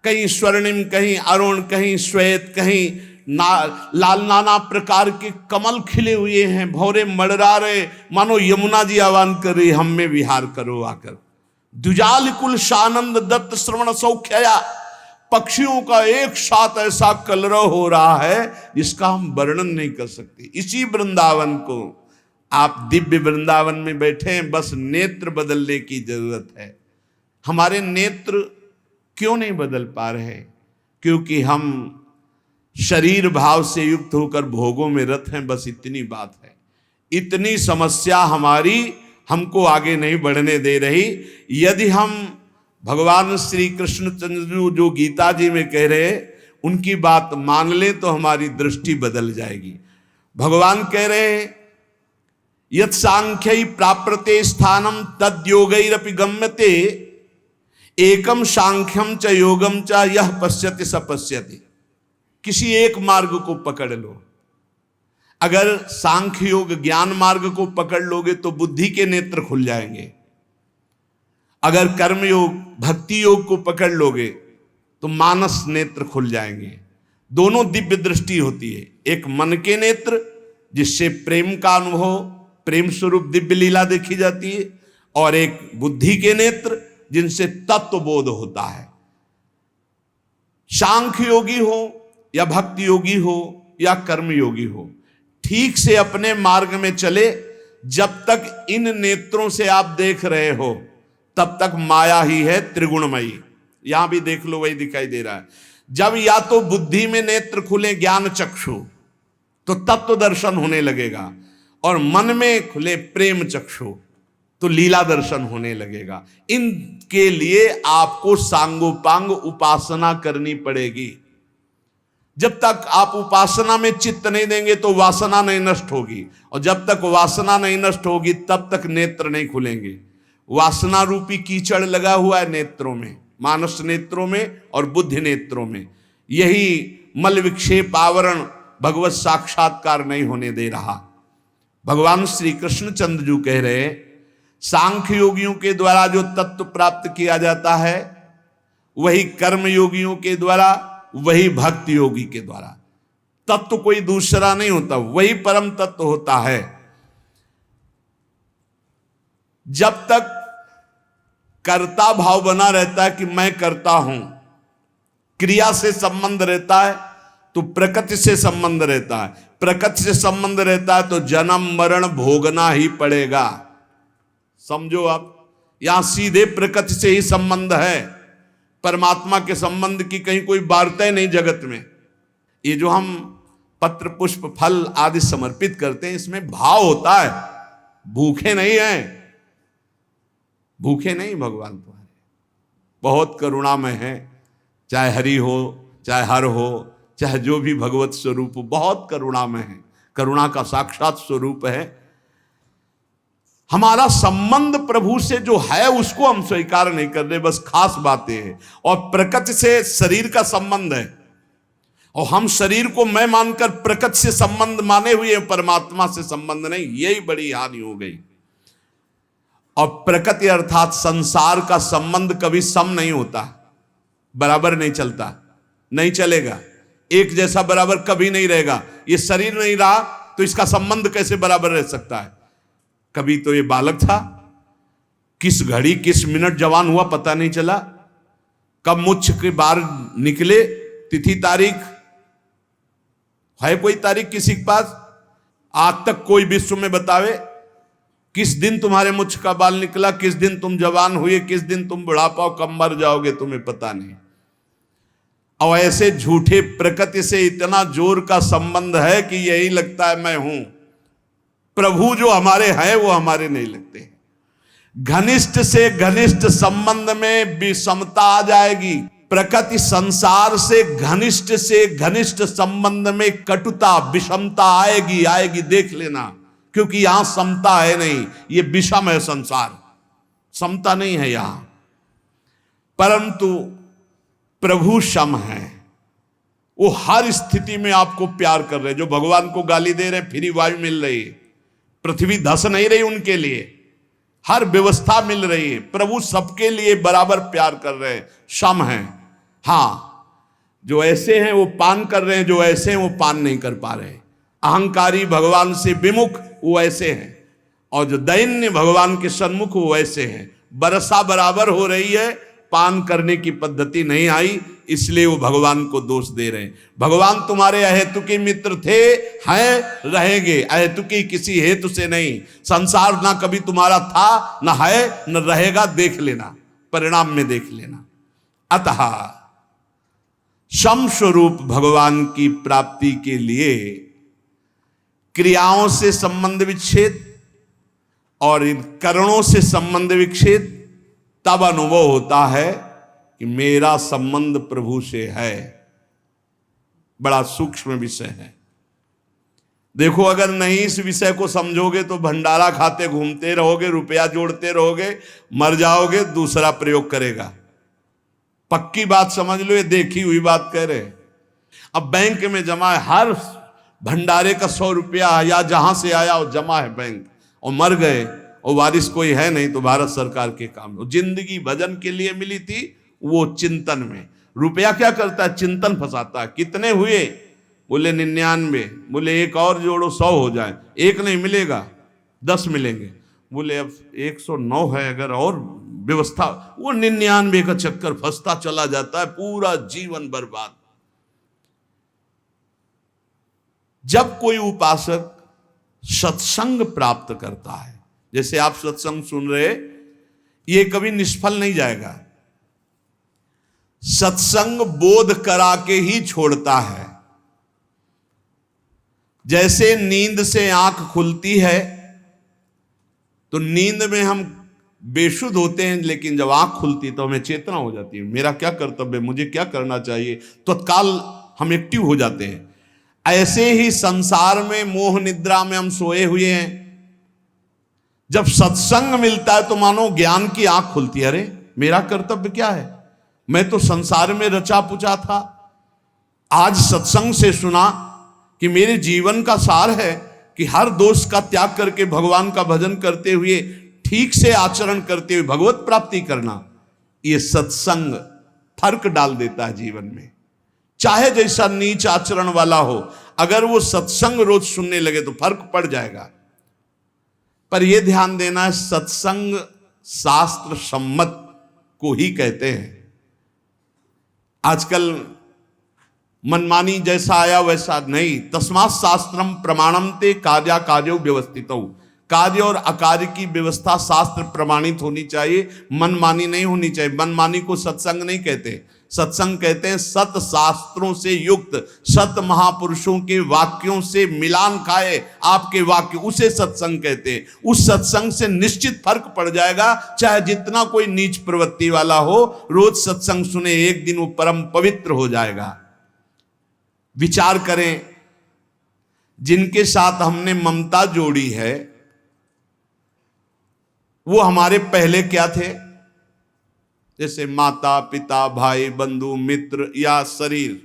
कहीं स्वर्णिम, कहीं अरुण, कहीं श्वेत, कहीं लाल, नाना प्रकार के कमल खिले हुए हैं, भौरे मड़रा रहे, मानो यमुना जी आह्वान कर रही, हम में विहार करो आकर। द्विजाल कुल शानंद दत्त श्रवण सौख्या, पक्षियों का एक साथ ऐसा कलरव हो रहा है जिसका हम वर्णन नहीं कर सकते। इसी वृंदावन को आप दिव्य वृंदावन में बैठे हैं, बस नेत्र बदलने की जरूरत है। हमारे नेत्र क्यों नहीं बदल पा रहे? क्योंकि हम शरीर भाव से युक्त होकर भोगों में रत हैं, बस इतनी बात है। इतनी समस्या हमारी हमको आगे नहीं बढ़ने दे रही। यदि हम भगवान श्री कृष्णचंद्र जो गीता जी में कह रहे उनकी बात मान लें तो हमारी दृष्टि बदल जाएगी। भगवान कह रहे हैं यत् सांख्यै प्राप्यते स्थानम तद योगैरपि गम्यते, एकम सांख्यम च योगम च यह पश्यति स पश्यति। किसी एक मार्ग को पकड़ लो। अगर सांख्य योग ज्ञान मार्ग को पकड़ लोगे तो बुद्धि के नेत्र खुल जाएंगे। अगर कर्म योग भक्ति योग को पकड़ लोगे तो मानस नेत्र खुल जाएंगे। दोनों दिव्य दृष्टि होती है, एक मन के नेत्र जिससे प्रेम का अनुभव, प्रेम स्वरूप दिव्य लीला देखी जाती है, और एक बुद्धि के नेत्र जिनसे तत्व बोध होता है। सांख्य योगी हो या भक्ति योगी हो या कर्म योगी हो, ठीक से अपने मार्ग में चले। जब तक इन नेत्रों से आप देख रहे हो तब तक माया ही है त्रिगुणमयी। यहां भी देख लो वही दिखाई दे रहा है। जब या तो बुद्धि में नेत्र खुले ज्ञान चक्षु तो तत्व दर्शन होने लगेगा, और मन में खुले प्रेम चक्षु तो लीला दर्शन होने लगेगा। इनके लिए आपको सांगोपांग उपासना करनी पड़ेगी। जब तक आप उपासना में चित्त नहीं देंगे तो वासना नहीं नष्ट होगी, और जब तक वासना नहीं नष्ट होगी तब तक नेत्र नहीं खुलेंगे। वासना रूपी कीचड़ लगा हुआ है नेत्रों में, मानस नेत्रों में और बुद्धि नेत्रों में। यही मल विक्षेप आवरण भगवत साक्षात्कार नहीं होने दे रहा। भगवान श्री कृष्ण चंद्र जी कह रहे, सांख्य योगियों के द्वारा जो तत्व प्राप्त किया जाता है वही कर्म योगियों के द्वारा, वही भक्ति योगी के द्वारा। तत्व कोई दूसरा नहीं होता, वही परम तत्व होता है। जब तक कर्ता भाव बना रहता है कि मैं करता हूं, क्रिया से संबंध रहता है तो प्रकृति से संबंध रहता है, प्रकृति से संबंध रहता है तो जन्म मरण भोगना ही पड़ेगा। समझो आप, यहां सीधे प्रकृति से ही संबंध है, परमात्मा के संबंध की कहीं कोई वार्ता नहीं जगत में। ये जो हम पत्र पुष्प फल आदि समर्पित करते हैं इसमें भाव होता है, भूखे नहीं हैं, भूखे नहीं। भगवान तुम्हारे बहुत करुणामय है, चाहे हरि हो चाहे हर हो चाहे जो भी भगवत स्वरूप हो, बहुत करुणामय है, करुणा का साक्षात स्वरूप है। हमारा संबंध प्रभु से जो है उसको हम स्वीकार नहीं कर रहे, बस खास बातें हैं। और प्रकृति से शरीर का संबंध है, और हम शरीर को मैं मानकर प्रकृति से संबंध माने हुए, परमात्मा से संबंध नहीं। यही बड़ी हानि हो गई। और प्रकृति अर्थात संसार का संबंध कभी सम नहीं होता, बराबर नहीं चलता, नहीं चलेगा, एक जैसा बराबर कभी नहीं रहेगा। ये शरीर नहीं रहा तो इसका संबंध कैसे बराबर रह सकता है? कभी तो ये बालक था, किस घड़ी किस मिनट जवान हुआ पता नहीं चला, कब मुझ के बाहर निकले, तिथि तारीख है कोई तारीख किसी के पास? आज तक कोई विश्व में बतावे किस दिन तुम्हारे मुझ का बाल निकला, किस दिन तुम जवान हुए, किस दिन तुम बुढ़ापा कब मर जाओगे, तुम्हें पता नहीं। और ऐसे झूठे प्रकृति से इतना जोर का संबंध है कि यही लगता है मैं हूं। प्रभु जो हमारे हैं वो हमारे नहीं लगते। घनिष्ठ से घनिष्ठ संबंध में विषमता आ जाएगी। प्रकृति संसार से घनिष्ठ संबंध में कटुता विषमता आएगी, आएगी, देख लेना। क्योंकि यहां समता है नहीं, ये विषम है संसार, समता नहीं है यहां। परंतु प्रभु सम है, वो हर स्थिति में आपको प्यार कर रहे। जो भगवान को गाली दे रहे, फ्री वायु मिल रही है, पृथ्वी धस नहीं रही उनके लिए, हर व्यवस्था मिल रही है। प्रभु सबके लिए बराबर प्यार कर रहे हैं, सम है। हाँ, जो ऐसे हैं वो पान कर रहे हैं, जो ऐसे हैं वो पान नहीं कर पा रहे। अहंकारी भगवान से विमुख वो ऐसे हैं, और जो दैन्य भगवान के सन्मुख वो ऐसे हैं। बरसा बराबर हो रही है, पान करने की पद्धति नहीं आई, इसलिए वो भगवान को दोष दे रहे हैं। भगवान तुम्हारे अहेतुकी मित्र थे, हैं, रहेंगे, अहेतुकी किसी हेतु से नहीं। संसार ना कभी तुम्हारा था, ना है, न रहेगा, देख लेना, परिणाम में देख लेना। अतः सम स्वरूप भगवान की प्राप्ति के लिए क्रियाओं से संबंध विच्छेद और इन करणों से संबंध विच्छेद तब अनुभव होता है कि मेरा संबंध प्रभु से है। बड़ा सूक्ष्म विषय है। देखो, अगर नहीं इस विषय को समझोगे तो भंडारा खाते घूमते रहोगे, रुपया जोड़ते रहोगे, मर जाओगे, दूसरा प्रयोग करेगा। पक्की बात समझ लो, ये देखी हुई बात कह रहे। अब बैंक में जमा है, हर भंडारे का 100 रुपया या जहां से आया वो जमा है बैंक, और मर गए और वारिस कोई है नहीं तो भारत सरकार के काम। जिंदगी भजन के लिए मिली थी, वो चिंतन में। रुपया क्या करता है? चिंतन फंसाता है। कितने हुए? बोले 99। बोले एक और जोड़ो 100 हो जाए। एक नहीं मिलेगा, 10 मिलेंगे। बोले अब 109 है, अगर और व्यवस्था, वो 99 का चक्कर फंसता चला जाता है, पूरा जीवन बर्बाद। जब कोई उपासक सत्संग प्राप्त करता है, जैसे आप सत्संग सुन रहे, ये कभी निष्फल नहीं जाएगा। सत्संग बोध करा के ही छोड़ता है। जैसे नींद से आंख खुलती है तो नींद में हम बेसुध होते हैं, लेकिन जब आंख खुलती है तो हमें चेतना हो जाती है, मेरा क्या कर्तव्य है, मुझे क्या करना चाहिए, तत्काल हम एक्टिव हो जाते हैं। ऐसे ही संसार में मोह निद्रा में हम सोए हुए हैं, जब सत्संग मिलता है तो मानो ज्ञान की आंख खुलती है। अरे मेरा कर्तव्य क्या है, मैं तो संसार में रचा पुचा था, आज सत्संग से सुना कि मेरे जीवन का सार है कि हर दोष का त्याग करके भगवान का भजन करते हुए, ठीक से आचरण करते हुए भगवत प्राप्ति करना। ये सत्संग फर्क डाल देता है जीवन में। चाहे जैसा नीच आचरण वाला हो, अगर वो सत्संग रोज सुनने लगे तो फर्क पड़ जाएगा। पर यह ध्यान देना, सत्संग शास्त्र सम्मत को ही कहते हैं। आजकल मनमानी जैसा आया वैसा नहीं। तस्मात् शास्त्रम प्रमाणम ते कार्या कार्यो व्यवस्थितौ। कार्य और अकार्य की व्यवस्था शास्त्र प्रमाणित होनी चाहिए, मनमानी नहीं होनी चाहिए। मनमानी को सत्संग नहीं कहते, सत्संग कहते हैं सत शास्त्रों से युक्त, सत महापुरुषों के वाक्यों से मिलान खाए आपके वाक्य, उसे सत्संग कहते हैं। उस सत्संग से निश्चित फर्क पड़ जाएगा, चाहे जितना कोई नीच प्रवृत्ति वाला हो, रोज सत्संग सुने, एक दिन वो परम पवित्र हो जाएगा। विचार करें, जिनके साथ हमने ममता जोड़ी है वो हमारे पहले क्या थे? जैसे माता पिता, भाई बंधु मित्र या शरीर,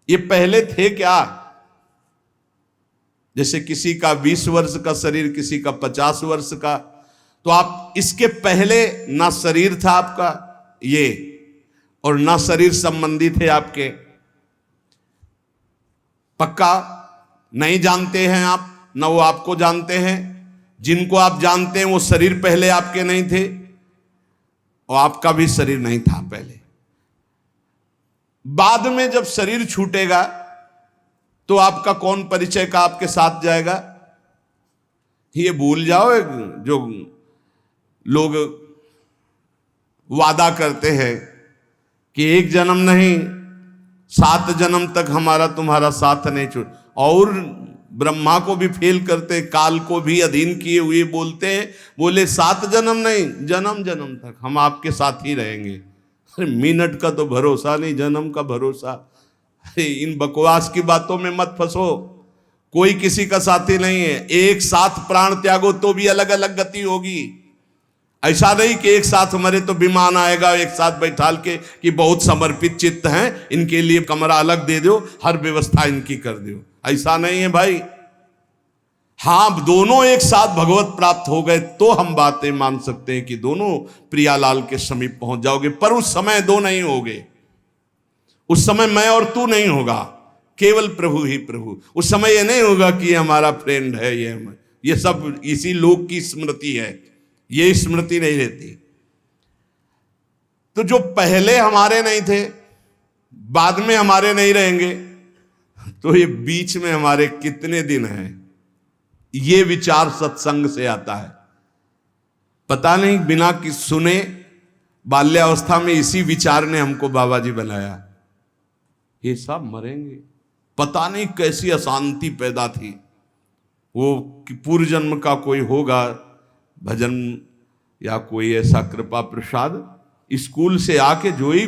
ये पहले थे क्या? जैसे किसी का 20 वर्ष का शरीर, किसी का 50 वर्ष का, तो आप इसके पहले ना शरीर था आपका ये, और ना शरीर संबंधी थे आपके। पक्का नहीं जानते हैं आप, ना वो आपको जानते हैं। जिनको आप जानते हैं वो शरीर पहले आपके नहीं थे, और आपका भी शरीर नहीं था पहले। बाद में जब शरीर छूटेगा तो आपका कौन परिचय का आपके साथ जाएगा? ये भूल जाओ। जो लोग वादा करते हैं कि एक जन्म नहीं 7 जन्म तक हमारा तुम्हारा साथ नहीं छूट, और ब्रह्मा को भी फेल करते, काल को भी अधीन किए हुए बोलते हैं, बोले 7 जन्म नहीं, जन्म जन्म तक हम आपके साथ ही रहेंगे। अरे मिनट का तो भरोसा नहीं, जन्म का भरोसा। अरे इन बकवास की बातों में मत फंसो, कोई किसी का साथी नहीं है। एक साथ प्राण त्यागो तो भी अलग अलग गति होगी। ऐसा नहीं कि एक साथ मरे तो विमान आएगा एक साथ बैठाल के कि बहुत समर्पित चित्त हैं, इनके लिए कमरा अलग दे दो, हर व्यवस्था इनकी कर दो। ऐसा नहीं है भाई। हाँ, दोनों एक साथ भगवत प्राप्त हो गए तो हम बातें मान सकते हैं कि दोनों प्रियालाल के समीप पहुंच जाओगे, पर उस समय दो नहीं होगे। उस समय मैं और तू नहीं होगा, केवल प्रभु ही प्रभु। उस समय ये नहीं होगा कि हमारा फ्रेंड है, ये सब इसी लोक की स्मृति है, ये स्मृति नहीं रहती। तो जो पहले हमारे नहीं थे, बाद में हमारे नहीं रहेंगे, तो ये बीच में हमारे कितने दिन हैं? ये विचार सत्संग से आता है। पता नहीं बिना कि सुने बाल्यावस्था में इसी विचार ने हमको बाबा जी बनाया। ये सब मरेंगे, पता नहीं कैसी अशांति पैदा थी। वो कि पूर्व जन्म का कोई होगा भजन या कोई ऐसा कृपा प्रसाद, स्कूल से आके जो ही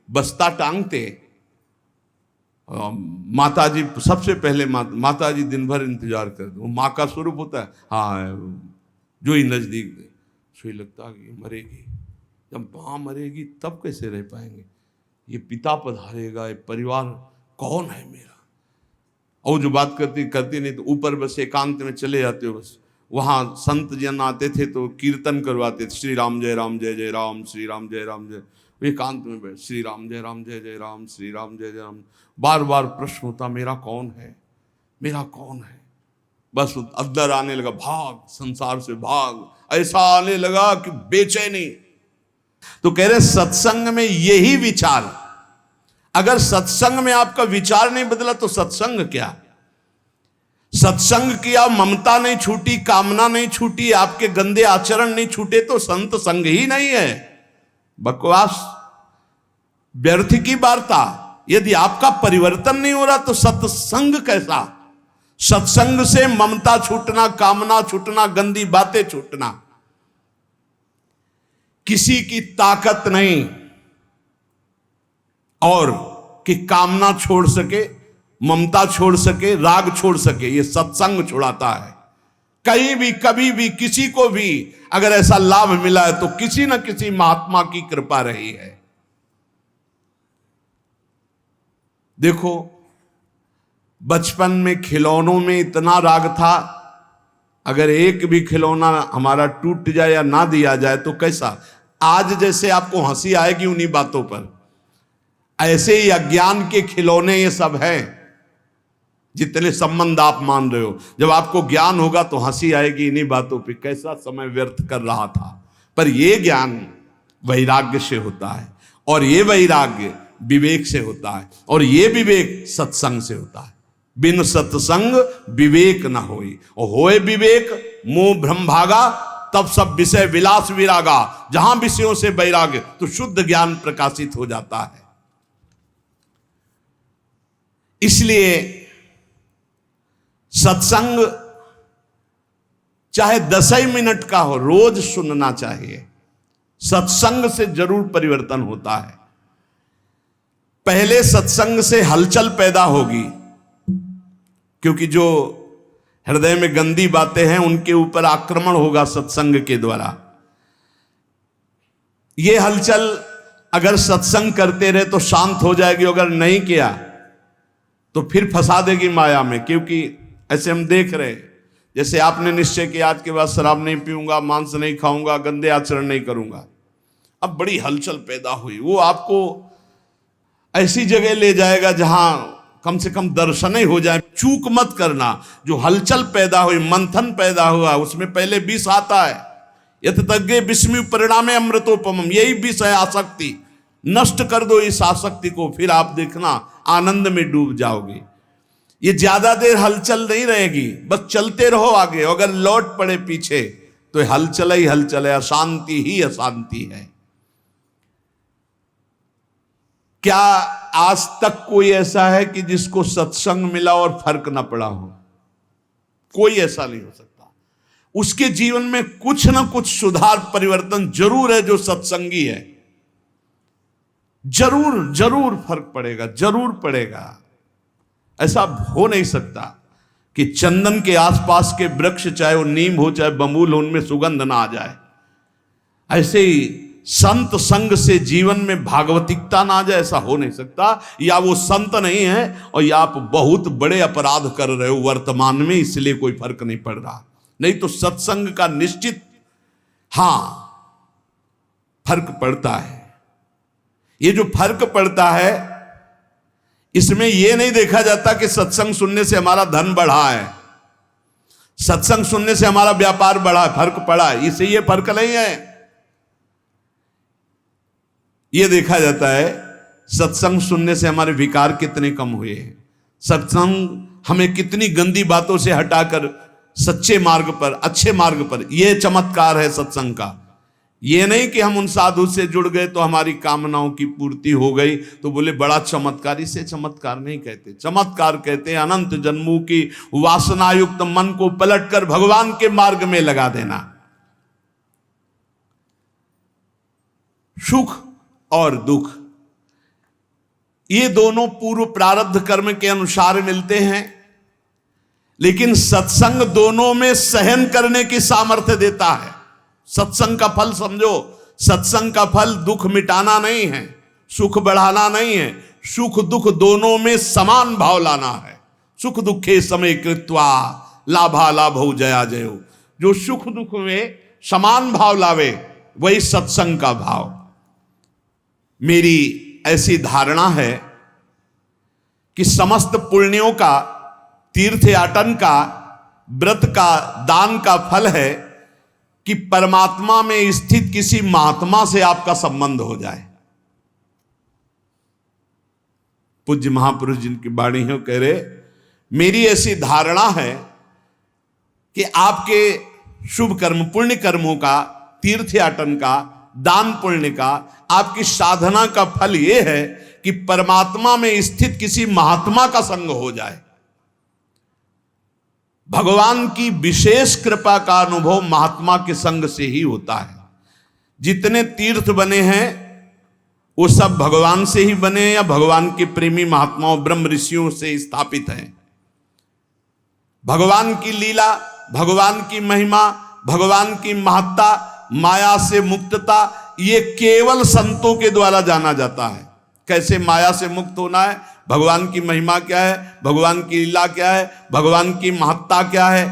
बस्ता टांगते, माता जी सबसे पहले माता जी दिन भर इंतजार करते, वो माँ का स्वरूप होता है। हाँ, जो ही नजदीक सो लगता कि मरेगी, जब माँ मरेगी तब कैसे रह पाएंगे, ये पिता पधारेगा, ये परिवार कौन है मेरा। और जो बात करती नहीं तो ऊपर बस एकांत में चले जाते हो। बस वहाँ संत जन आते थे तो कीर्तन करवाते थे, श्री राम जय जय राम, श्री राम जय। एकांत में बैठ श्री राम जय जय राम, श्री राम जय जय राम। बार बार प्रश्न होता, मेरा कौन है, मेरा कौन है। बस अंदर आने लगा, भाग संसार से भाग, ऐसा आने लगा कि बेचैनी। तो कह रहे सत्संग में यही विचार, अगर सत्संग में आपका विचार नहीं बदला तो सत्संग क्या? सत्संग किया, ममता नहीं छूटी, कामना नहीं छूटी, आपके गंदे आचरण नहीं छूटे तो संत संग ही नहीं है। बकवास। व्यर्थ की वार्ता। यदि आपका परिवर्तन नहीं हो रहा तो सत्संग कैसा? सत्संग से ममता छूटना, कामना छूटना, गंदी बातें छूटना। किसी की ताकत नहीं और कि कामना छोड़ सके, ममता छोड़ सके, राग छोड़ सके, ये सत्संग छुड़ाता है। कहीं भी, कभी भी, किसी को भी अगर ऐसा लाभ मिला है तो किसी न किसी महात्मा की कृपा रही है। देखो, बचपन में खिलौनों में इतना राग था, अगर एक भी खिलौना हमारा टूट जाए या ना दिया जाए तो कैसा? आज जैसे आपको हंसी आएगी उन्हीं बातों पर, ऐसे ही अज्ञान के खिलौने ये सब हैं। जितने संबंध आप मान रहे हो, जब आपको ज्ञान होगा तो हंसी आएगी इन्हीं बातों पे, कैसा समय व्यर्थ कर रहा था। पर यह ज्ञान वैराग्य से होता है, और ये वैराग्य विवेक से होता है, और ये विवेक सत्संग से होता है। बिन सत्संग विवेक न होई, और होए विवेक मोह भ्रम भागा, तब सब विषय विलास विरागा। जहां विषयों से वैराग्य तो शुद्ध ज्ञान प्रकाशित हो जाता है। इसलिए सत्संग चाहे 10 ही मिनट का हो, रोज सुनना चाहिए। सत्संग से जरूर परिवर्तन होता है। पहले सत्संग से हलचल पैदा होगी, क्योंकि जो हृदय में गंदी बातें हैं उनके ऊपर आक्रमण होगा सत्संग के द्वारा। ये हलचल अगर सत्संग करते रहे तो शांत हो जाएगी, अगर नहीं किया तो फिर फंसा देगी माया में। क्योंकि ऐसे हम देख रहे हैं, जैसे आपने निश्चय किया आज के बाद शराब नहीं पीऊंगा, मांस नहीं खाऊंगा, गंदे आचरण नहीं करूंगा, अब बड़ी हलचल पैदा हुई। वो आपको ऐसी जगह ले जाएगा जहां कम से कम दर्शन ही हो जाए। चूक मत करना। जो हलचल पैदा हुई, मंथन पैदा हुआ, उसमें पहले विष आता है। यत तज्ञे विस्मि परिणामे अमृतोपमम, यही विष है आसक्ति। नष्ट कर दो इस आसक्ति को, फिर आप देखना आनंद में डूब जाओगे। ये ज्यादा देर हलचल नहीं रहेगी, बस चलते रहो आगे। अगर लौट पड़े पीछे तो हलचल ही हलचल है, अशांति ही अशांति है। क्या आज तक कोई ऐसा है कि जिसको सत्संग मिला और फर्क ना पड़ा हो? कोई ऐसा नहीं हो सकता। उसके जीवन में कुछ ना कुछ सुधार परिवर्तन जरूर है जो सत्संगी है। जरूर जरूर फर्क पड़ेगा, जरूर पड़ेगा। ऐसा हो नहीं सकता कि चंदन के आसपास के वृक्ष, चाहे वो नीम हो चाहे बबूल हो, उनमें सुगंध ना आ जाए। ऐसे ही संत संग से जीवन में भागवतिकता ना आ जाए, ऐसा हो नहीं सकता। या वो संत नहीं है और या आप बहुत बड़े अपराध कर रहे हो वर्तमान में, इसलिए कोई फर्क नहीं पड़ रहा। नहीं तो सत्संग का निश्चित फर्क पड़ता है। ये जो फर्क पड़ता है, इसमें यह नहीं देखा जाता कि सत्संग सुनने से हमारा धन बढ़ा है, सत्संग सुनने से हमारा व्यापार बढ़ा, फर्क पड़ा। इसे ये फर्क नहीं है। यह देखा जाता है सत्संग सुनने से हमारे विकार कितने कम हुए हैं, सत्संग हमें कितनी गंदी बातों से हटाकर सच्चे मार्ग पर, अच्छे मार्ग पर, यह चमत्कार है सत्संग का। ये नहीं कि हम उन साधु से जुड़ गए तो हमारी कामनाओं की पूर्ति हो गई तो बोले बड़ा चमत्कार। इसे चमत्कार नहीं कहते। चमत्कार कहते हैं अनंत जन्मों की वासनायुक्त मन को पलटकर भगवान के मार्ग में लगा देना। सुख और दुख ये दोनों पूर्व प्रारब्ध कर्म के अनुसार मिलते हैं, लेकिन सत्संग दोनों में सहन करने की सामर्थ्य देता है। सत्संग का फल समझो, सत्संग का फल दुख मिटाना नहीं है, सुख बढ़ाना नहीं है, सुख दुख दोनों में समान भाव लाना है। सुख दुखे समय कृत्वा लाभा लाभो जया जयो। जो सुख दुख में समान भाव लावे वही सत्संग का भाव। मेरी ऐसी धारणा है कि समस्त पुण्यों का, तीर्थयाटन का, व्रत का, दान का फल है कि परमात्मा में स्थित किसी महात्मा से आपका संबंध हो जाए। पूज्य महापुरुष जिनकी वाणी है कह रहे, मेरी ऐसी धारणा है कि आपके शुभ कर्म, पुण्य कर्मों का, तीर्थयाटन का, दान पुण्य का, आपकी साधना का फल यह है कि परमात्मा में स्थित किसी महात्मा का संग हो जाए। भगवान की विशेष कृपा का अनुभव महात्मा के संग से ही होता है। जितने तीर्थ बने हैं वो सब भगवान से ही बने या भगवान के प्रेमी महात्माओं ब्रह्म ऋषियों से स्थापित हैं। भगवान की लीला, भगवान की महिमा, भगवान की महत्ता, माया से मुक्तता, ये केवल संतों के द्वारा जाना जाता है। कैसे माया से मुक्त होना है, भगवान की महिमा क्या है, भगवान की लीला क्या है, भगवान की महत्ता क्या है,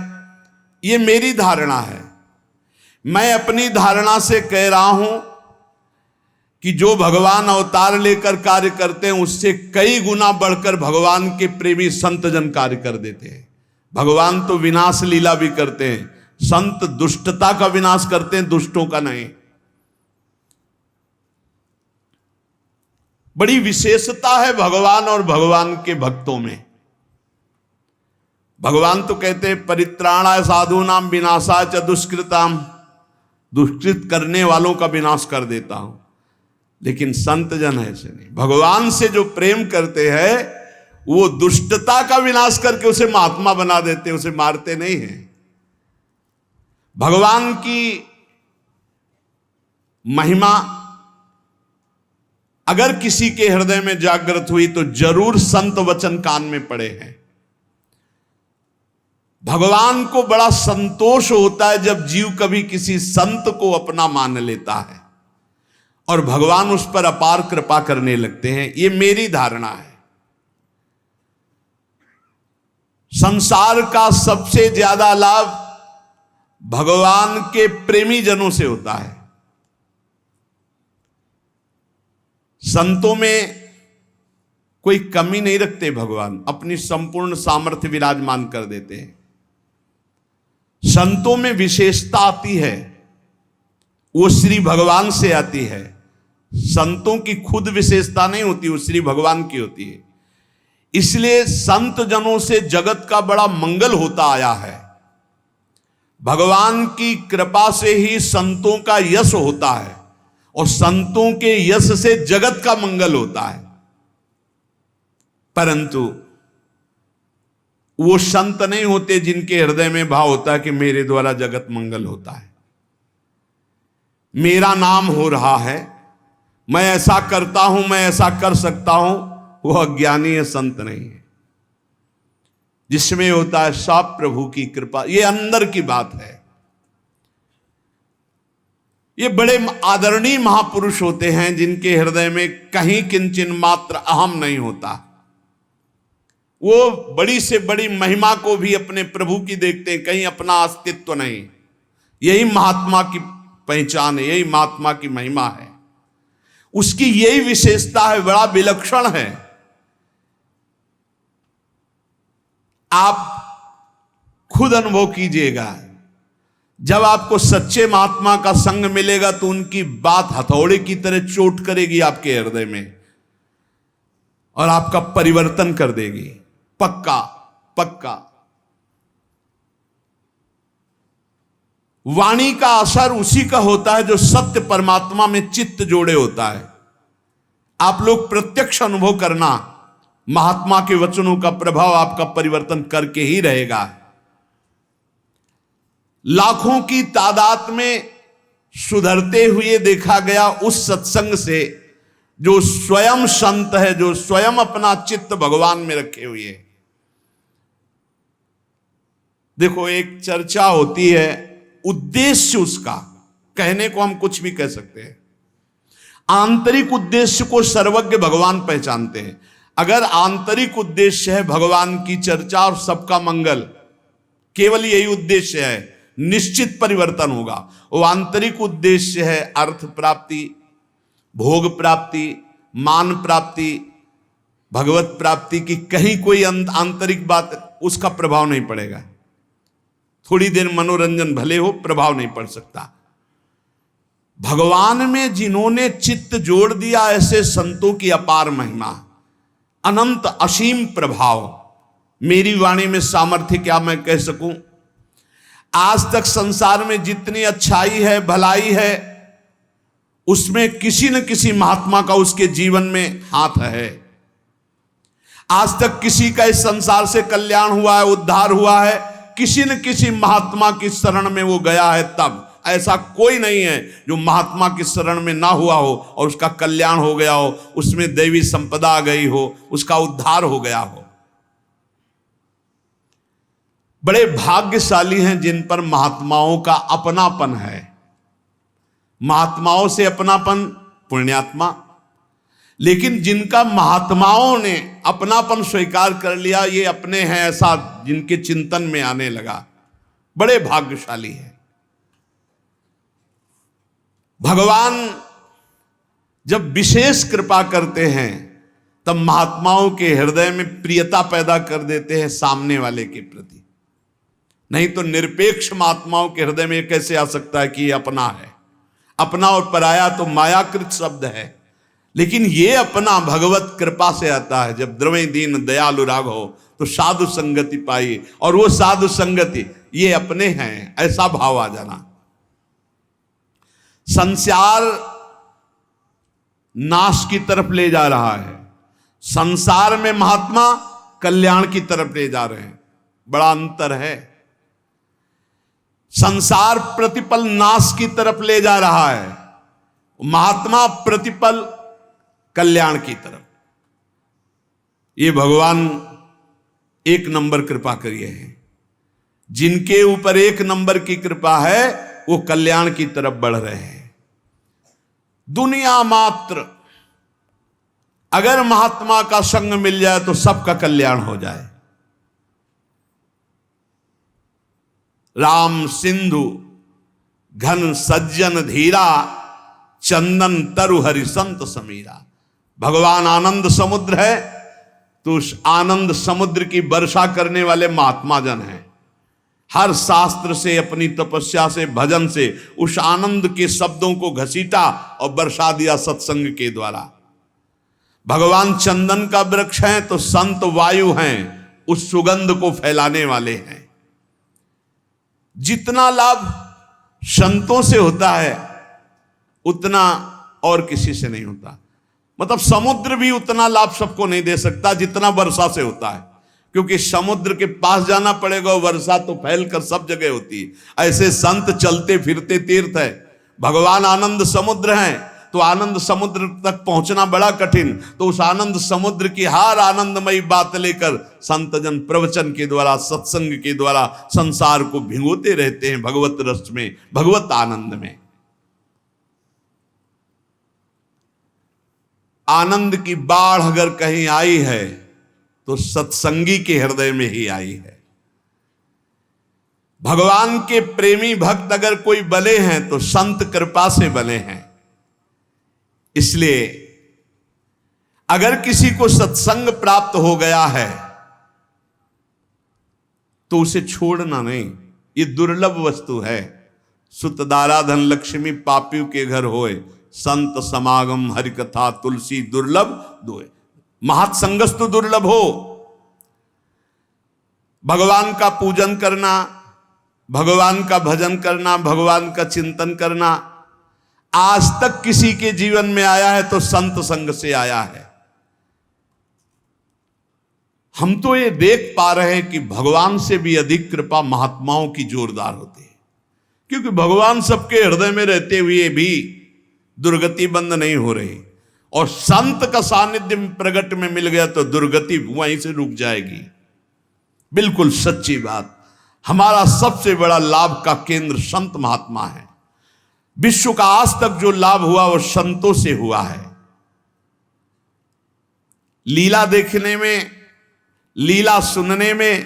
ये मेरी धारणा है। मैं अपनी धारणा से कह रहा हूं कि जो भगवान अवतार लेकर कार्य करते हैं उससे कई गुना बढ़कर भगवान के प्रेमी संत जन कार्य कर देते हैं। भगवान तो विनाश लीला भी करते हैं, संत दुष्टता का विनाश करते हैं, दुष्टों का नहीं। बड़ी विशेषता है भगवान और भगवान के भक्तों में। भगवान तो कहते हैं परित्राणाय साधूनाम विनाशाय च दुष्कृताम, दुष्कृत करने वालों का विनाश कर देता हूं। लेकिन संत जन ऐसे नहीं, भगवान से जो प्रेम करते हैं वो दुष्टता का विनाश करके उसे महात्मा बना देते हैं, उसे मारते नहीं हैं। भगवान की महिमा अगर किसी के हृदय में जागृत हुई तो जरूर संत वचन कान में पड़े हैं। भगवान को बड़ा संतोष होता है जब जीव कभी किसी संत को अपना मान लेता है और भगवान उस पर अपार कृपा करने लगते हैं। ये मेरी धारणा है। संसार का सबसे ज्यादा लाभ भगवान के प्रेमी जनों से होता है। संतों में कोई कमी नहीं रखते भगवान, अपनी संपूर्ण सामर्थ्य विराजमान कर देते हैं। संतों में विशेषता आती है, वो श्री भगवान से आती है। संतों की खुद विशेषता नहीं होती, वो श्री भगवान की होती है। इसलिए संत जनों से जगत का बड़ा मंगल होता आया है। भगवान की कृपा से ही संतों का यश होता है और संतों के यश से जगत का मंगल होता है। परंतु वो संत नहीं होते जिनके हृदय में भाव होता है कि मेरे द्वारा जगत मंगल होता है, मेरा नाम हो रहा है, मैं ऐसा करता हूं, मैं ऐसा कर सकता हूं। वो अज्ञानी है, संत नहीं है। जिसमें होता है सब प्रभु की कृपा। ये अंदर की बात है। ये बड़े आदरणीय महापुरुष होते हैं जिनके हृदय में कहीं किंचन मात्र अहम नहीं होता। वो बड़ी से बड़ी महिमा को भी अपने प्रभु की देखते हैं, कहीं अपना अस्तित्व नहीं। यही महात्मा की पहचान है, यही महात्मा की महिमा है। उसकी यही विशेषता है, बड़ा विलक्षण है। आप खुद अनुभव कीजिएगा, जब आपको सच्चे महात्मा का संग मिलेगा तो उनकी बात हथौड़े की तरह चोट करेगी आपके हृदय में और आपका परिवर्तन कर देगी, पक्का पक्का। वाणी का असर उसी का होता है जो सत्य परमात्मा में चित्त जोड़े होता है। आप लोग प्रत्यक्ष अनुभव करना, महात्मा के वचनों का प्रभाव आपका परिवर्तन करके ही रहेगा। लाखों की तादाद में सुधरते हुए देखा गया उस सत्संग से जो स्वयं संत है, जो स्वयं अपना चित्त भगवान में रखे हुए है। देखो, एक चर्चा होती है, उद्देश्य उसका, कहने को हम कुछ भी कह सकते हैं, आंतरिक उद्देश्य को सर्वज्ञ भगवान पहचानते हैं। अगर आंतरिक उद्देश्य है भगवान की चर्चा और सबका मंगल, केवल यही उद्देश्य है, निश्चित परिवर्तन होगा। वो आंतरिक उद्देश्य है अर्थ प्राप्ति, भोग प्राप्ति, मान प्राप्ति, भगवत प्राप्ति की कहीं कोई आंतरिक बात, उसका प्रभाव नहीं पड़ेगा। थोड़ी देर मनोरंजन भले हो, प्रभाव नहीं पड़ सकता। भगवान में जिन्होंने चित्त जोड़ दिया, ऐसे संतों की अपार महिमा, अनंत असीम प्रभाव। मेरी वाणी में सामर्थ्य क्या मैं कह सकूं। आज तक संसार में जितनी अच्छाई है, भलाई है, उसमें किसी न किसी महात्मा का उसके जीवन में हाथ है। आज तक किसी का इस संसार से कल्याण हुआ है, उद्धार हुआ है, किसी न किसी महात्मा की शरण में वो गया है। तब ऐसा कोई नहीं है जो महात्मा की शरण में ना हुआ हो और उसका कल्याण हो गया हो, उसमें दैवी संपदा आ गई हो, उसका उद्धार हो गया हो। बड़े भाग्यशाली हैं जिन पर महात्माओं का अपनापन है। महात्माओं से अपनापन पुण्यात्मा, लेकिन जिनका महात्माओं ने अपनापन स्वीकार कर लिया, ये अपने हैं ऐसा जिनके चिंतन में आने लगा, बड़े भाग्यशाली हैं। भगवान जब विशेष कृपा करते हैं तब महात्माओं के हृदय में प्रियता पैदा कर देते हैं सामने वाले के प्रति। नहीं तो निरपेक्ष महात्माओं के हृदय में कैसे आ सकता है कि ये अपना है। अपना और पराया तो मायाकृत शब्द है, लेकिन ये अपना भगवत कृपा से आता है। जब द्रवे दीन दयालु राघव तो साधु संगति पाई, और वो साधु संगति ये अपने हैं, ऐसा भाव आ जाना। संसार नाश की तरफ ले जा रहा है, संसार में महात्मा कल्याण की तरफ ले जा रहे हैं, बड़ा अंतर है। संसार प्रतिपल नाश की तरफ ले जा रहा है, महात्मा प्रतिपल कल्याण की तरफ। ये भगवान एक नंबर कृपा करिए हैं। जिनके ऊपर एक नंबर की कृपा है वो कल्याण की तरफ बढ़ रहे हैं। दुनिया मात्र अगर महात्मा का संग मिल जाए तो सबका कल्याण हो जाए। राम सिंधु घन सज्जन धीरा, चंदन तरु हरि संत समीरा। भगवान आनंद समुद्र है, तो उस आनंद समुद्र की वर्षा करने वाले महात्मा जन हैं। हर शास्त्र से, अपनी तपस्या से, भजन से उस आनंद के शब्दों को घसीटा और बरसा दिया सत्संग के द्वारा। भगवान चंदन का वृक्ष है तो संत वायु हैं, उस सुगंध को फैलाने वाले हैं। जितना लाभ संतों से होता है उतना और किसी से नहीं होता। मतलब समुद्र भी उतना लाभ सबको नहीं दे सकता जितना वर्षा से होता है, क्योंकि समुद्र के पास जाना पड़ेगा, वर्षा तो फैलकर सब जगह होती है। ऐसे संत चलते फिरते तीर्थ है। भगवान आनंद समुद्र हैं, तो आनंद समुद्र तक पहुंचना बड़ा कठिन, तो उस आनंद समुद्र की हर आनंदमयी बात लेकर संत जन प्रवचन के द्वारा, सत्संग के द्वारा संसार को भिगोते रहते हैं भगवत रस में, भगवत आनंद में। आनंद की बाढ़ अगर कहीं आई है तो सत्संगी के हृदय में ही आई है। भगवान के प्रेमी भक्त अगर कोई बने हैं तो संत कृपा से बने हैं। इसलिए अगर किसी को सत्संग प्राप्त हो गया है तो उसे छोड़ना नहीं, ये दुर्लभ वस्तु है। सुतदारा धन लक्ष्मी पापियों के घर होए, संत समागम हरि कथा तुलसी दुर्लभ दोए। महत्संगस्तु दुर्लभ हो। भगवान का पूजन करना, भगवान का भजन करना, भगवान का चिंतन करना आज तक किसी के जीवन में आया है तो संत संग से आया है। हम तो ये देख पा रहे हैं कि भगवान से भी अधिक कृपा महात्माओं की जोरदार होती है, क्योंकि भगवान सबके हृदय में रहते हुए भी दुर्गति बंद नहीं हो रही, और संत का सानिध्य प्रगट में मिल गया तो दुर्गति वहीं से रुक जाएगी। बिल्कुल सच्ची बात। हमारा सबसे बड़ा लाभ का केंद्र संत महात्मा है। विश्व का आज तक जो लाभ हुआ वो संतों से हुआ है। लीला देखने में, लीला सुनने में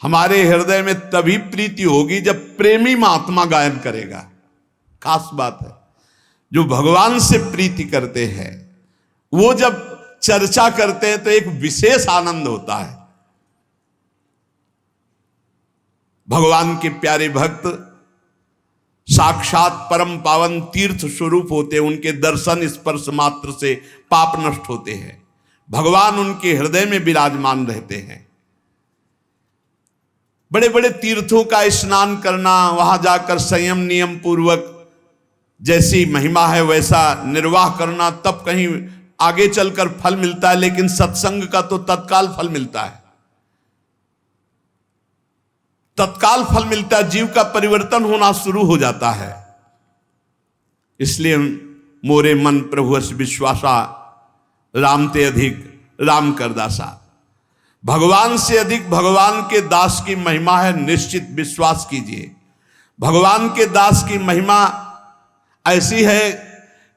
हमारे हृदय में तभी प्रीति होगी जब प्रेमी महात्मा गायन करेगा। खास बात है, जो भगवान से प्रीति करते हैं वो जब चर्चा करते हैं तो एक विशेष आनंद होता है। भगवान के प्यारे भक्त साक्षात परम पावन तीर्थ स्वरूप होते हैं। उनके दर्शन स्पर्श मात्र से पाप नष्ट होते हैं। भगवान उनके हृदय में विराजमान रहते हैं। बड़े बड़े तीर्थों का स्नान करना, वहां जाकर संयम नियम पूर्वक जैसी महिमा है वैसा निर्वाह करना, तब कहीं आगे चलकर फल मिलता है। लेकिन सत्संग का तो तत्काल फल मिलता है, तत्काल फल मिलता है, जीव का परिवर्तन होना शुरू हो जाता है। इसलिए मोरे मन प्रभु अस विश्वासा, राम ते अधिक राम कर दासा। भगवान से अधिक भगवान के दास की महिमा है, निश्चित विश्वास कीजिए। भगवान के दास की महिमा ऐसी है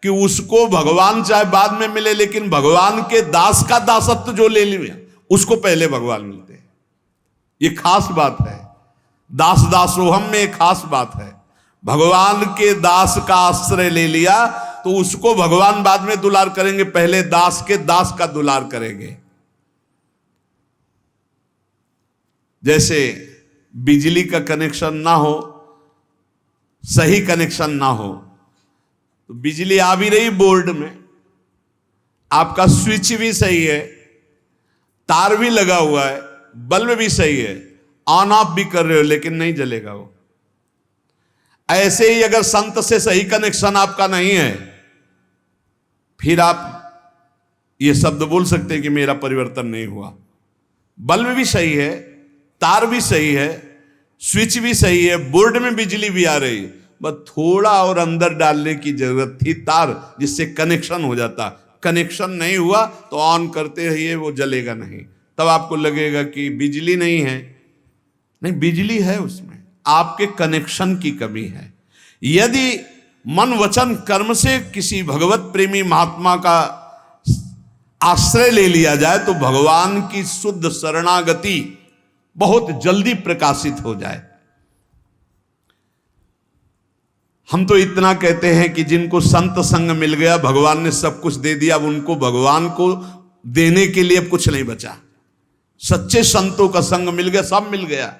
कि उसको भगवान चाहे बाद में मिले, लेकिन भगवान के दास का दासत्व जो ले लिया उसको पहले भगवान मिलते हैं। ये खास बात है, दास दासोहम में खास बात है। भगवान के दास का आश्रय ले लिया तो उसको भगवान बाद में दुलार करेंगे, पहले दास के दास का दुलार करेंगे। जैसे बिजली का कनेक्शन ना हो, सही कनेक्शन ना हो, तो बिजली आ भी रही बोर्ड में, आपका स्विच भी सही है, तार भी लगा हुआ है, बल्ब भी सही है, ऑन ऑफ भी कर रहे हो, लेकिन नहीं जलेगा वो। ऐसे ही अगर संत से सही कनेक्शन आपका नहीं है, फिर आप ये शब्द बोल सकते हैं कि मेरा परिवर्तन नहीं हुआ। बल्ब भी सही है, तार भी सही है, स्विच भी सही है, बोर्ड में बिजली भी आ रही है, बस थोड़ा और अंदर डालने की जरूरत थी तार, जिससे कनेक्शन हो जाता। कनेक्शन नहीं हुआ तो ऑन करते रहिए, वो जलेगा नहीं। तब आपको लगेगा कि बिजली नहीं है, नहीं, बिजली है, उसमें आपके कनेक्शन की कमी है। यदि मन वचन कर्म से किसी भगवत प्रेमी महात्मा का आश्रय ले लिया जाए तो भगवान की शुद्ध शरणागति बहुत जल्दी प्रकाशित हो जाए। हम तो इतना कहते हैं कि जिनको संत संग मिल गया, भगवान ने सब कुछ दे दिया, अब उनको भगवान को देने के लिए अब कुछ नहीं बचा। सच्चे संतों का संग मिल गया, सब मिल गया।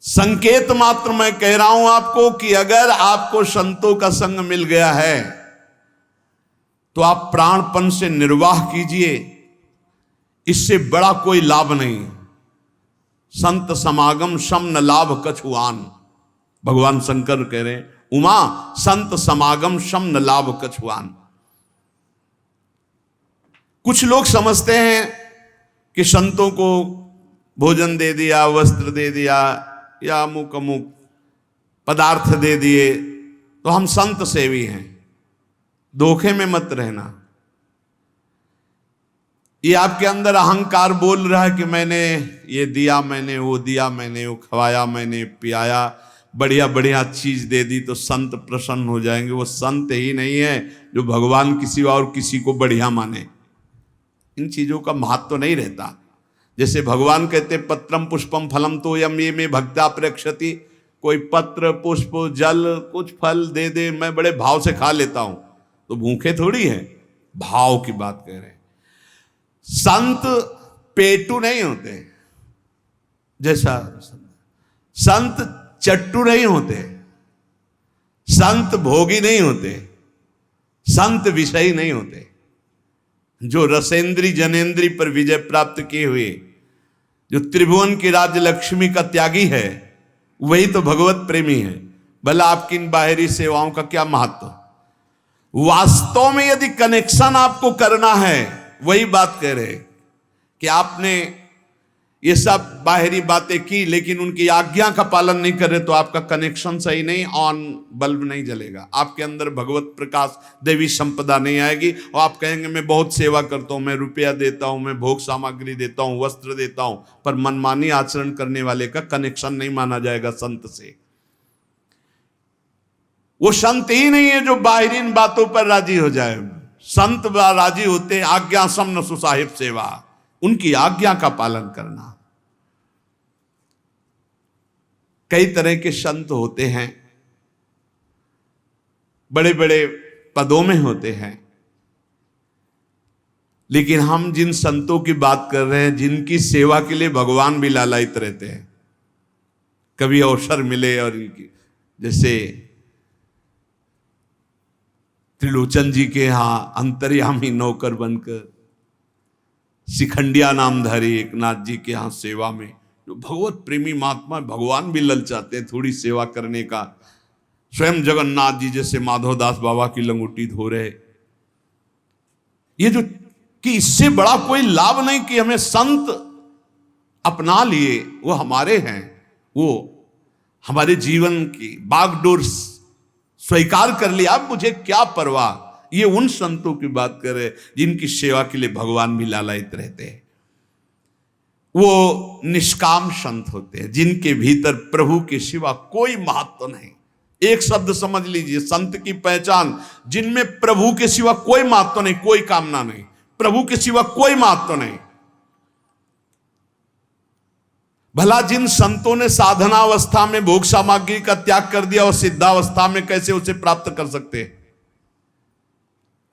संकेत मात्र मैं कह रहा हूं आपको कि अगर आपको संतों का संग मिल गया है तो आप प्राणपन से निर्वाह कीजिए, इससे बड़ा कोई लाभ नहीं। संत समागम सम न लाभ कछुआन, भगवान शंकर कह रहे हैं, उमा संत समागम सम न लाभ कछुआन। कुछ लोग समझते हैं कि संतों को भोजन दे दिया, वस्त्र दे दिया, या अमुक अमुक पदार्थ दे दिए तो हम संत सेवी हैं। धोखे में मत रहना। ये आपके अंदर अहंकार बोल रहा है कि मैंने ये दिया, मैंने वो दिया, मैंने वो खवाया, मैंने पियाया, बढ़िया बढ़िया चीज दे दी तो संत प्रसन्न हो जाएंगे। वो संत ही नहीं है जो भगवान किसी और किसी को बढ़िया माने। इन चीजों का महत्व तो नहीं रहता। जैसे भगवान कहते पत्रम पुष्पम फलम तो यम ये में भक्ता प्रेक्षति, कोई पत्र पुष्प जल कुछ फल दे दे, मैं बड़े भाव से खा लेता हूं, तो भूखे थोड़ी है, भाव की बात कह रहे हैं। संत पेटू नहीं होते, जैसा संत चट्टू नहीं होते, संत भोगी नहीं होते, संत विषयी नहीं होते। जो रसेंद्री जनेन्द्री पर विजय प्राप्त किए हुए, जो त्रिभुवन की राज्य लक्ष्मी का त्यागी है, वही तो भगवत प्रेमी है। भला आपकी इन बाहरी सेवाओं का क्या महत्व। वास्तव में यदि कनेक्शन आपको करना है, वही बात कह रहे कि आपने ये सब बाहरी बातें की लेकिन उनकी आज्ञा का पालन नहीं कर रहे, तो आपका कनेक्शन सही नहीं, ऑन बल्ब नहीं जलेगा, आपके अंदर भगवत प्रकाश देवी संपदा नहीं आएगी। और आप कहेंगे मैं बहुत सेवा करता हूं, मैं रुपया देता हूं, मैं भोग सामग्री देता हूं, वस्त्र देता हूं, पर मनमानी आचरण करने वाले का कनेक्शन नहीं माना जाएगा संत से। वो संत ही नहीं है जो बाहरी बातों पर राजी हो जाए। संत राजी होते आज्ञा सम न सुसाहिब सेवा, उनकी आज्ञा का पालन करना। कई तरह के संत होते हैं, बड़े बड़े पदों में होते हैं, लेकिन हम जिन संतों की बात कर रहे हैं, जिनकी सेवा के लिए भगवान भी लालायित रहते हैं, कभी अवसर मिले और इनकी, जैसे त्रिलोचन जी के यहां अंतर्यामी नौकर बनकर शिखंडिया नामधारी एकनाथ जी के यहां सेवा में, जो भगवत प्रेमी महात्मा, भगवान भी ललचाते हैं थोड़ी सेवा करने का, स्वयं जगन्नाथ जी जैसे माधवदास बाबा की लंगोटी धो रहे। ये जो कि इससे बड़ा कोई लाभ नहीं कि हमें संत अपना लिए, वो हमारे हैं, वो हमारे जीवन की बागडोर स्वीकार कर लिया, अब मुझे क्या परवाह। ये उन संतों की बात कर रहे जिनकी सेवा के लिए भगवान भी लालायित रहते हैं। वो निष्काम संत होते हैं जिनके भीतर प्रभु के सिवा कोई महत्व नहीं। एक शब्द समझ लीजिए, संत की पहचान, जिनमें प्रभु के सिवा कोई महत्व नहीं, कोई कामना नहीं, प्रभु के सिवा कोई महत्व नहीं। भला जिन संतों ने साधनावस्था में भोग सामग्री का त्याग कर दिया और सिद्धावस्था में कैसे उसे प्राप्त कर सकते हैं?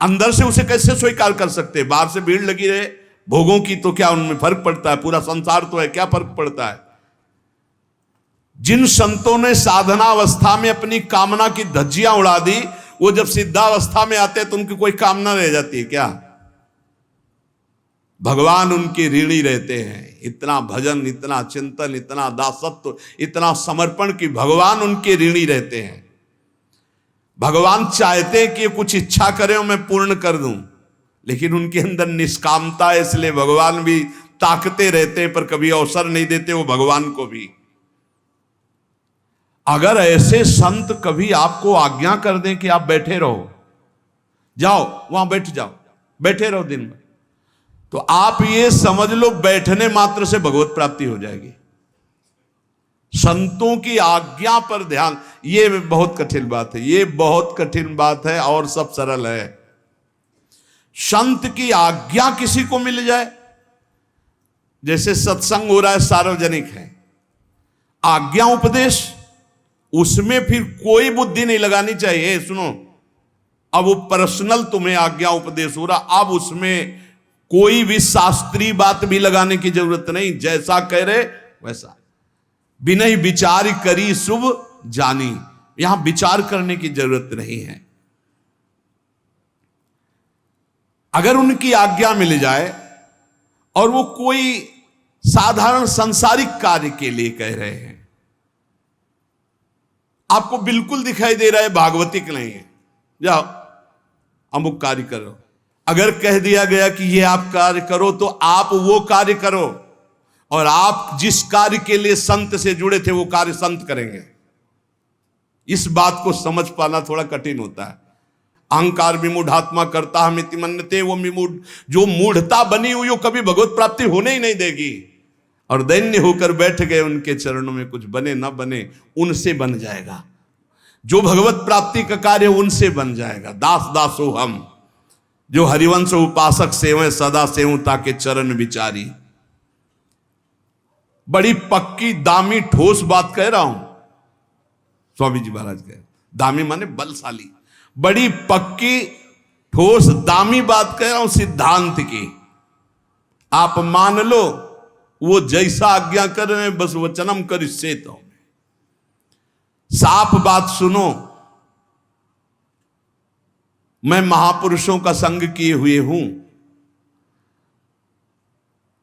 अंदर से उसे कैसे स्वीकार कर सकते हैं? बाहर से भीड़ लगी रहे भोगों की तो क्या उनमें फर्क पड़ता है? पूरा संसार तो है, क्या फर्क पड़ता है? जिन संतों ने साधनावस्था में अपनी कामना की धज्जियां उड़ा दी, वो जब सिद्धावस्था में आते हैं तो उनकी कोई कामना रह जाती है क्या? भगवान उनके ऋणी रहते हैं। इतना भजन, इतना चिंतन, इतना दासत्व, इतना समर्पण कि भगवान उनके ऋणी रहते हैं। भगवान चाहते हैं कि कुछ इच्छा करें और मैं पूर्ण कर दूं, लेकिन उनके अंदर निष्कामता है, इसलिए भगवान भी ताकते रहते हैं पर कभी अवसर नहीं देते वो भगवान को भी। अगर ऐसे संत कभी आपको आज्ञा कर दें कि आप बैठे रहो, जाओ वहां बैठ जाओ, बैठे रहो दिन भर, तो आप ये समझ लो बैठने मात्र से भगवत प्राप्ति हो जाएगी। संतों की आज्ञा पर ध्यान, ये बहुत कठिन बात है, ये बहुत कठिन बात है और सब सरल है। संत की आज्ञा किसी को मिल जाए, जैसे सत्संग हो रहा है, सार्वजनिक है, आज्ञा उपदेश, उसमें फिर कोई बुद्धि नहीं लगानी चाहिए। सुनो, अब वो पर्सनल तुम्हें आज्ञा उपदेश हो रहा, अब उसमें कोई भी शास्त्रीय बात भी लगाने की जरूरत नहीं, जैसा कह रहे वैसा। बिनहि विचार करी शुभ जानी, यहां विचार करने की जरूरत नहीं है। अगर उनकी आज्ञा मिल जाए और वो कोई साधारण सांसारिक कार्य के लिए कह रहे हैं, आपको बिल्कुल दिखाई दे रहा है भागवतिक नहीं है, जाओ अमुक कार्य करो, अगर कह दिया गया कि ये आप कार्य करो तो आप वो कार्य करो, और आप जिस कार्य के लिए संत से जुड़े थे वो कार्य संत करेंगे। इस बात को समझ पाना थोड़ा कठिन होता है। अहंकार विमूढ़ात्मा करता हम इति मन्यते, वो विमूढ़ जो मूढ़ता बनी हुई वो कभी भगवत प्राप्ति होने ही नहीं देगी। और दैन्य होकर बैठ गए उनके चरणों में, कुछ बने न बने उनसे बन जाएगा, जो भगवत प्राप्ति का कार्य उनसे बन जाएगा। दास दासो हम, जो हरिवंश उपासक सेवं सदा सेवं ताके चरण विचारी। बड़ी पक्की दामी ठोस बात कह रहा हूं, स्वामी जी महाराज कह, दामी माने बलशाली, बड़ी पक्की ठोस दामी बात कह रहा हूं सिद्धांत की। आप मान लो वो जैसा आज्ञा कर रहे हैं, बस वचनम कर इससे तो साफ बात सुनो। मैं महापुरुषों का संग किए हुए हूं,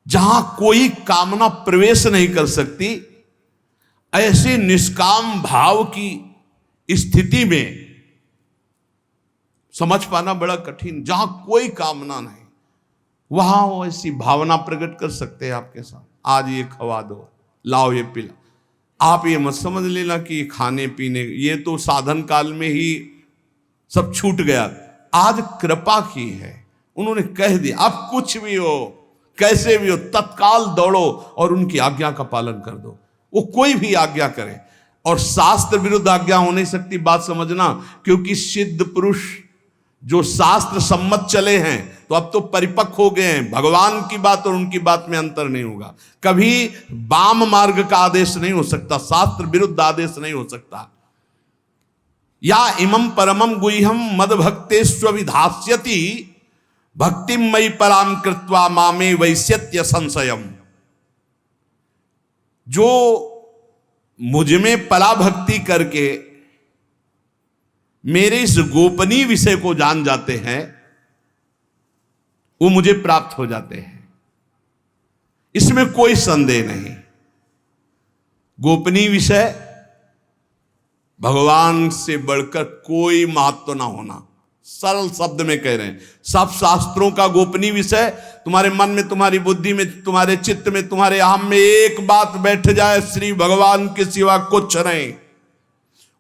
जहां कोई कामना प्रवेश नहीं कर सकती, ऐसे निष्काम भाव की स्थिति में समझ पाना बड़ा कठिन। जहां कोई कामना नहीं, वहां वो ऐसी भावना प्रकट कर सकते हैं आपके साथ, आज ये खवा दो, लाओ ये पिला। आप ये मत समझ लेना कि खाने पीने ये तो साधन काल में ही सब छूट गया। आज कृपा की है, उन्होंने कह दिया, अब कुछ भी हो कैसे भी हो तत्काल दौड़ो और उनकी आज्ञा का पालन कर दो। वो कोई भी आज्ञा करे, और शास्त्र विरुद्ध आज्ञा हो नहीं सकती, बात समझना। क्योंकि सिद्ध पुरुष जो शास्त्र सम्मत चले हैं तो अब तो परिपक्व हो गए हैं, भगवान की बात और उनकी बात में अंतर नहीं होगा। कभी वाम मार्ग का आदेश नहीं हो सकता, शास्त्र विरुद्ध आदेश नहीं हो सकता। या इमं परमं गुह्यं मद भक्तेष्वभिधास्यति भक्तिम मयि पराम कृत्वा मामे वैश्यत्य संशयम। जो मुझ में पराभक्ति करके मेरे इस गोपनीय विषय को जान जाते हैं, वो मुझे प्राप्त हो जाते हैं, इसमें कोई संदेह नहीं। गोपनीय विषय भगवान से बढ़कर कोई महत्व ना होना। सरल शब्द में कह रहे हैं, सब शास्त्रों का गोपनीय विषय तुम्हारे मन में, तुम्हारी बुद्धि में, तुम्हारे चित्त में, तुम्हारे अहम में एक बात बैठ जाए, श्री भगवान के सिवा कुछ नहीं,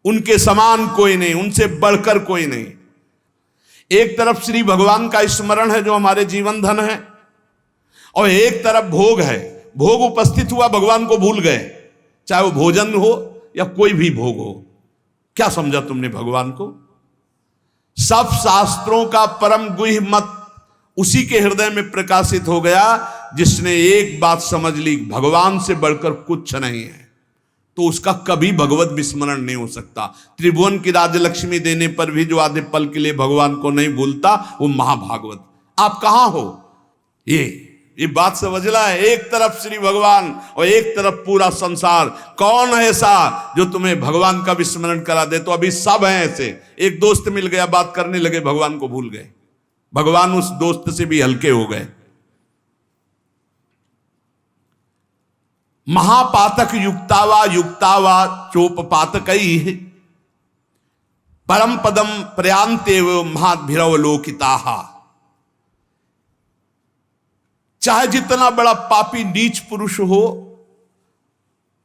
उनके समान कोई नहीं, उनसे बढ़कर कोई नहीं। एक तरफ श्री भगवान का स्मरण है जो हमारे जीवन धन है, और एक तरफ भोग है। भोग उपस्थित हुआ, भगवान को भूल गए, चाहे वो भोजन हो या कोई भी भोग हो। क्या समझा तुमने भगवान को? सब शास्त्रों का परम गुह्य मत उसी के हृदय में प्रकाशित हो गया जिसने एक बात समझ ली, भगवान से बढ़कर कुछ नहीं है। तो उसका कभी भगवत विस्मरण नहीं हो सकता। त्रिभुवन की राजलक्ष्मी देने पर भी जो आधे पल के लिए भगवान को नहीं भूलता, वो महाभागवत। आप कहां हो? ये बात समझना है। एक तरफ श्री भगवान और एक तरफ पूरा संसार। कौन है ऐसा जो तुम्हें भगवान का विस्मरण करा दे? तो अभी सब हैं ऐसे। एक दोस्त मिल गया, बात करने लगे, भगवान को भूल गए। भगवान उस दोस्त से भी हल्के हो गए। महापातक युक्तावा चोपपातकैः परम पदम प्रयांतेव महाद्भिरवलोकिताः। चाहे जितना बड़ा पापी नीच पुरुष हो,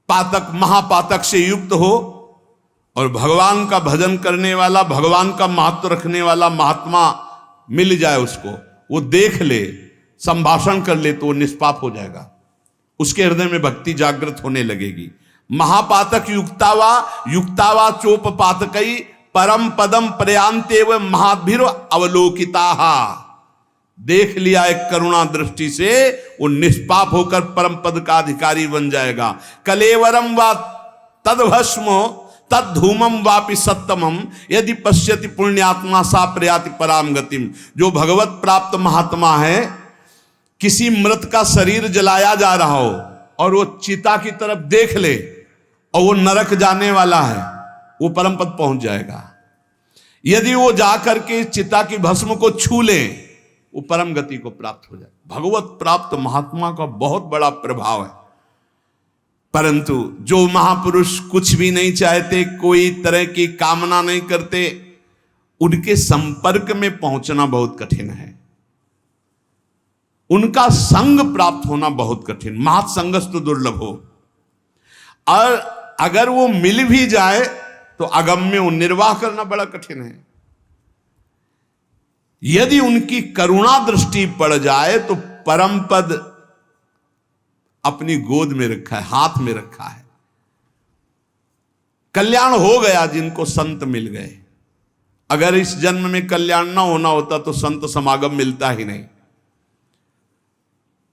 पातक महापातक से युक्त हो, और भगवान का भजन करने वाला, भगवान का महत्व रखने वाला महात्मा मिल जाए उसको, वो देख ले, संभाषण कर ले, तो वो निष्पाप हो जाएगा। उसके हृदय में भक्ति जागृत होने लगेगी। महापातक युक्तावा चोपपातकैः परम पदम प्रयांतेव महाद्भिर अवलोकिताः। देख लिया एक करुणा दृष्टि से, वो निष्पाप होकर परम पद का अधिकारी बन जाएगा। कलेवरम वा तद्भस्म तद्धूमम वापि सत्तमम यदि पश्यति पुण्यात्मा सा प्रयाति पराम गतिम। जो भगवत प्राप्त महात्मा है, किसी मृत का शरीर जलाया जा रहा हो और वो चिता की तरफ देख ले और वो नरक जाने वाला है, वो परम पद पहुंच जाएगा। यदि वो जाकर के चिता की भस्म को छू ले, वो परम गति को प्राप्त हो जाए। भगवत प्राप्त महात्मा का बहुत बड़ा प्रभाव है। परंतु जो महापुरुष कुछ भी नहीं चाहते, कोई तरह की कामना नहीं करते, उनके संपर्क में पहुंचना बहुत कठिन है। उनका संग प्राप्त होना बहुत कठिन। महत्संगस्तु दुर्लभ हो। और अगर वो मिल भी जाए तो अगम्य निर्वाह करना बड़ा कठिन है। यदि उनकी करुणा दृष्टि पड़ जाए तो परम पद अपनी गोद में रखा है, हाथ में रखा है। कल्याण हो गया जिनको संत मिल गए। अगर इस जन्म में कल्याण ना होना होता तो संत समागम मिलता ही नहीं।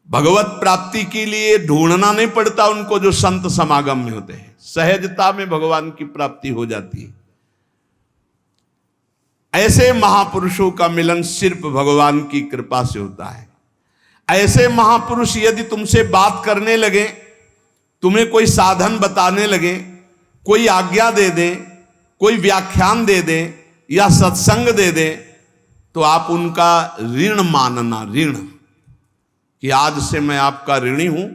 भगवत प्राप्ति के लिए ढूंढना नहीं पड़ता उनको, जो संत समागम में होते हैं। सहजता में भगवान की प्राप्ति हो जाती है। ऐसे महापुरुषों का मिलन सिर्फ भगवान की कृपा से होता है। ऐसे महापुरुष यदि तुमसे बात करने लगे, तुम्हें कोई साधन बताने लगे, कोई आज्ञा दे दे, कोई व्याख्यान दे दे या सत्संग दे दे, तो आप उनका ऋण मानना। ऋण कि आज से मैं आपका ऋणी हूं।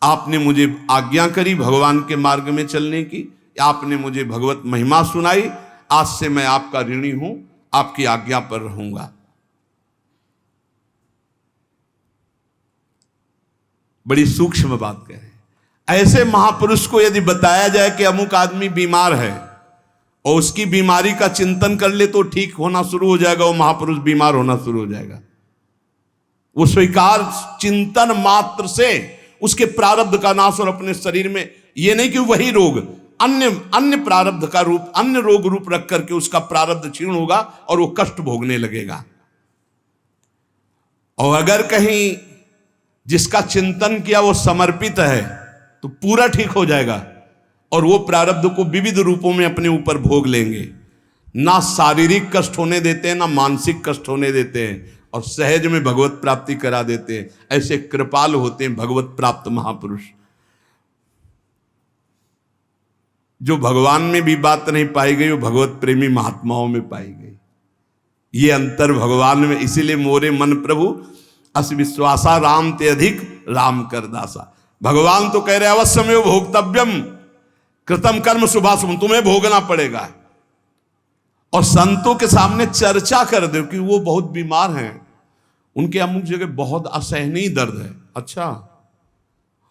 आपने मुझे आज्ञा करी भगवान के मार्ग में चलने की, आपने मुझे भगवत महिमा सुनाई, आज से मैं आपका ऋणी हूं, आपकी आज्ञा पर रहूंगा। बड़ी सूक्ष्म बात कह रहे हैं। ऐसे महापुरुष को यदि बताया जाए कि अमुक आदमी बीमार है और उसकी बीमारी का चिंतन कर ले तो ठीक होना शुरू हो जाएगा, वो महापुरुष बीमार होना शुरू हो जाएगा। वो स्वीकार चिंतन मात्र से उसके प्रारब्ध का नाश, और अपने शरीर में ये नहीं कि वही रोग अन्य प्रारब्ध का रूप, अन्य रोग रूप रख करके उसका प्रारब्ध क्षीण होगा और वो कष्ट भोगने लगेगा। और अगर कहीं जिसका चिंतन किया वो समर्पित है तो पूरा ठीक हो जाएगा, और वो प्रारब्ध को विविध रूपों में अपने ऊपर भोग लेंगे। ना शारीरिक कष्ट होने देते हैं, ना मानसिक कष्ट होने देते हैं, और सहज में भगवत प्राप्ति करा देते हैं। ऐसे कृपाल होते हैं भगवत प्राप्त महापुरुष। जो भगवान में भी बात नहीं पाई गई, वो भगवत प्रेमी महात्माओं में पाई गई। ये अंतर भगवान में। इसीलिए मोरे मन प्रभु अस विश्वासा राम ते अधिक राम कर दासा। भगवान तो कह रहे अवश्य में भोक्तव्यम, कृतम कर्म शुभाशुभम, तुम्हें भोगना पड़ेगा। और संतों के सामने चर्चा कर दो कि वो बहुत बीमार हैं, उनके अमुक जगह बहुत असहनीय दर्द है। अच्छा,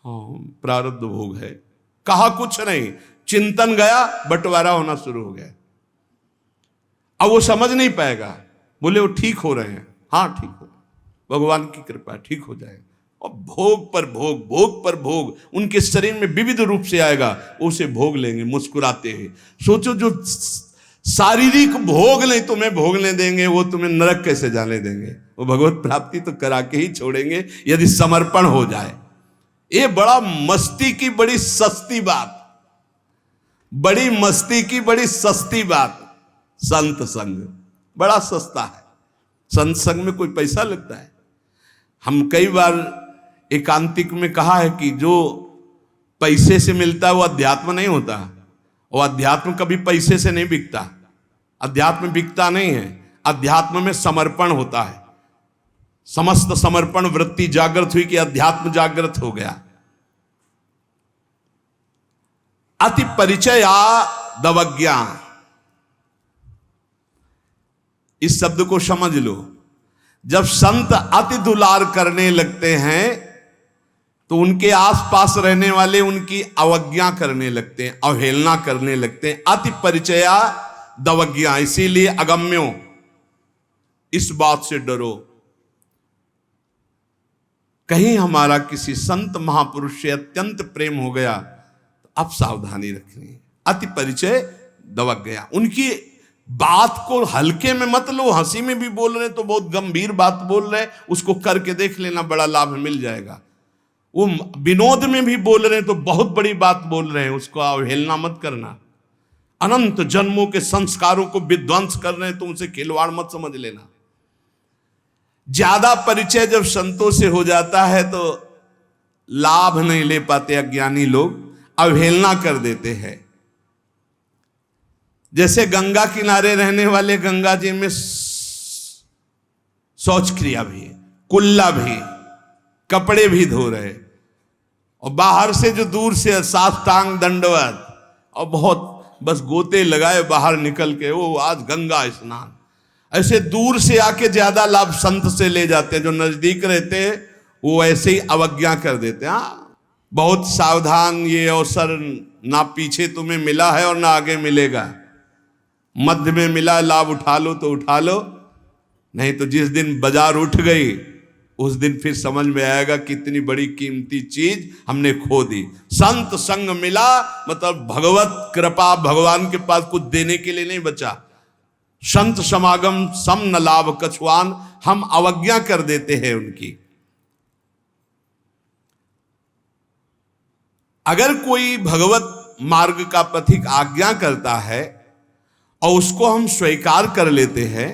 हाँ, प्रारब्ध भोग है। कहा कुछ नहीं, चिंतन गया, बंटवारा होना शुरू हो गया। अब वो समझ नहीं पाएगा, बोले वो ठीक हो रहे हैं। हाँ ठीक हो, भगवान की कृपा ठीक हो जाएगा। और भोग पर भोग, भोग पर भोग उनके शरीर में विविध रूप से आएगा, उसे भोग लेंगे मुस्कुराते हुए। सोचो, जो शारीरिक भोग नहीं तुम्हें भोगने देंगे, वो तुम्हें नरक कैसे जाने देंगे? वो भगवत प्राप्ति तो करा के ही छोड़ेंगे यदि समर्पण हो जाए। ये बड़ा मस्ती की बड़ी सस्ती बात, बड़ी मस्ती की बड़ी सस्ती बात। संत संग बड़ा सस्ता है। संत संग में कोई पैसा लगता है? हम कई बार एकांतिक में कहा है कि जो पैसे से मिलता है वो अध्यात्म नहीं होता, और अध्यात्म कभी पैसे से नहीं बिकता। अध्यात्म बिकता नहीं है, अध्यात्म में समर्पण होता है। समस्त समर्पण वृत्ति जागृत हुई कि अध्यात्म जागृत हो गया। अति परिचया दवज्ञा, इस शब्द को समझ लो। जब संत अति दुलार करने लगते हैं तो उनके आसपास रहने वाले उनकी अवज्ञा करने लगते हैं, अवहेलना करने लगते हैं। अति परिचया दवज्ञा, इसीलिए अगम्यो, इस बात से डरो कहीं हमारा किसी संत महापुरुष से अत्यंत प्रेम हो गया तो अब सावधानी रखनी है। अति परिचय दवज्ञा, उनकी बात को हल्के में मत लो। हंसी में भी बोल रहे तो बहुत गंभीर बात बोल रहे, उसको करके देख लेना, बड़ा लाभ मिल जाएगा। वो विनोद में भी बोल रहे तो बहुत बड़ी बात बोल रहे हैं, उसको अवहेलना मत करना। अनंत जन्मों के संस्कारों को विध्वंस कर रहे हैं तो उनसे खिलवाड़ मत समझ लेना। ज्यादा परिचय जब संतों से हो जाता है तो लाभ नहीं ले पाते अज्ञानी लोग, अवहेलना कर देते हैं। जैसे गंगा किनारे रहने वाले गंगा जी में शौच क्रिया भी है, कुल्ला भी, कपड़े भी धो रहे, और बाहर से जो दूर से साष्टांग दंडवत और बहुत बस गोते लगाए बाहर निकल के, वो आज गंगा स्नान। ऐसे दूर से आके ज्यादा लाभ संत से ले जाते हैं, जो नजदीक रहते हैं वो ऐसे ही अवज्ञा कर देते हैं। हाँ, बहुत सावधान, ये अवसर ना पीछे तुम्हें मिला है और ना आगे मिलेगा। मध्य में मिला, लाभ उठा लो तो उठा लो, नहीं तो जिस दिन बाजार उठ गई उस दिन फिर समझ में आएगा कितनी बड़ी कीमती चीज हमने खो दी। संत संग मिला मतलब भगवत कृपा, भगवान के पास कुछ देने के लिए नहीं बचा। संत समागम सम न लाभ कछुआन, हम अवज्ञा कर देते हैं उनकी। अगर कोई भगवत मार्ग का पथिक आज्ञा करता है और उसको हम स्वीकार कर लेते हैं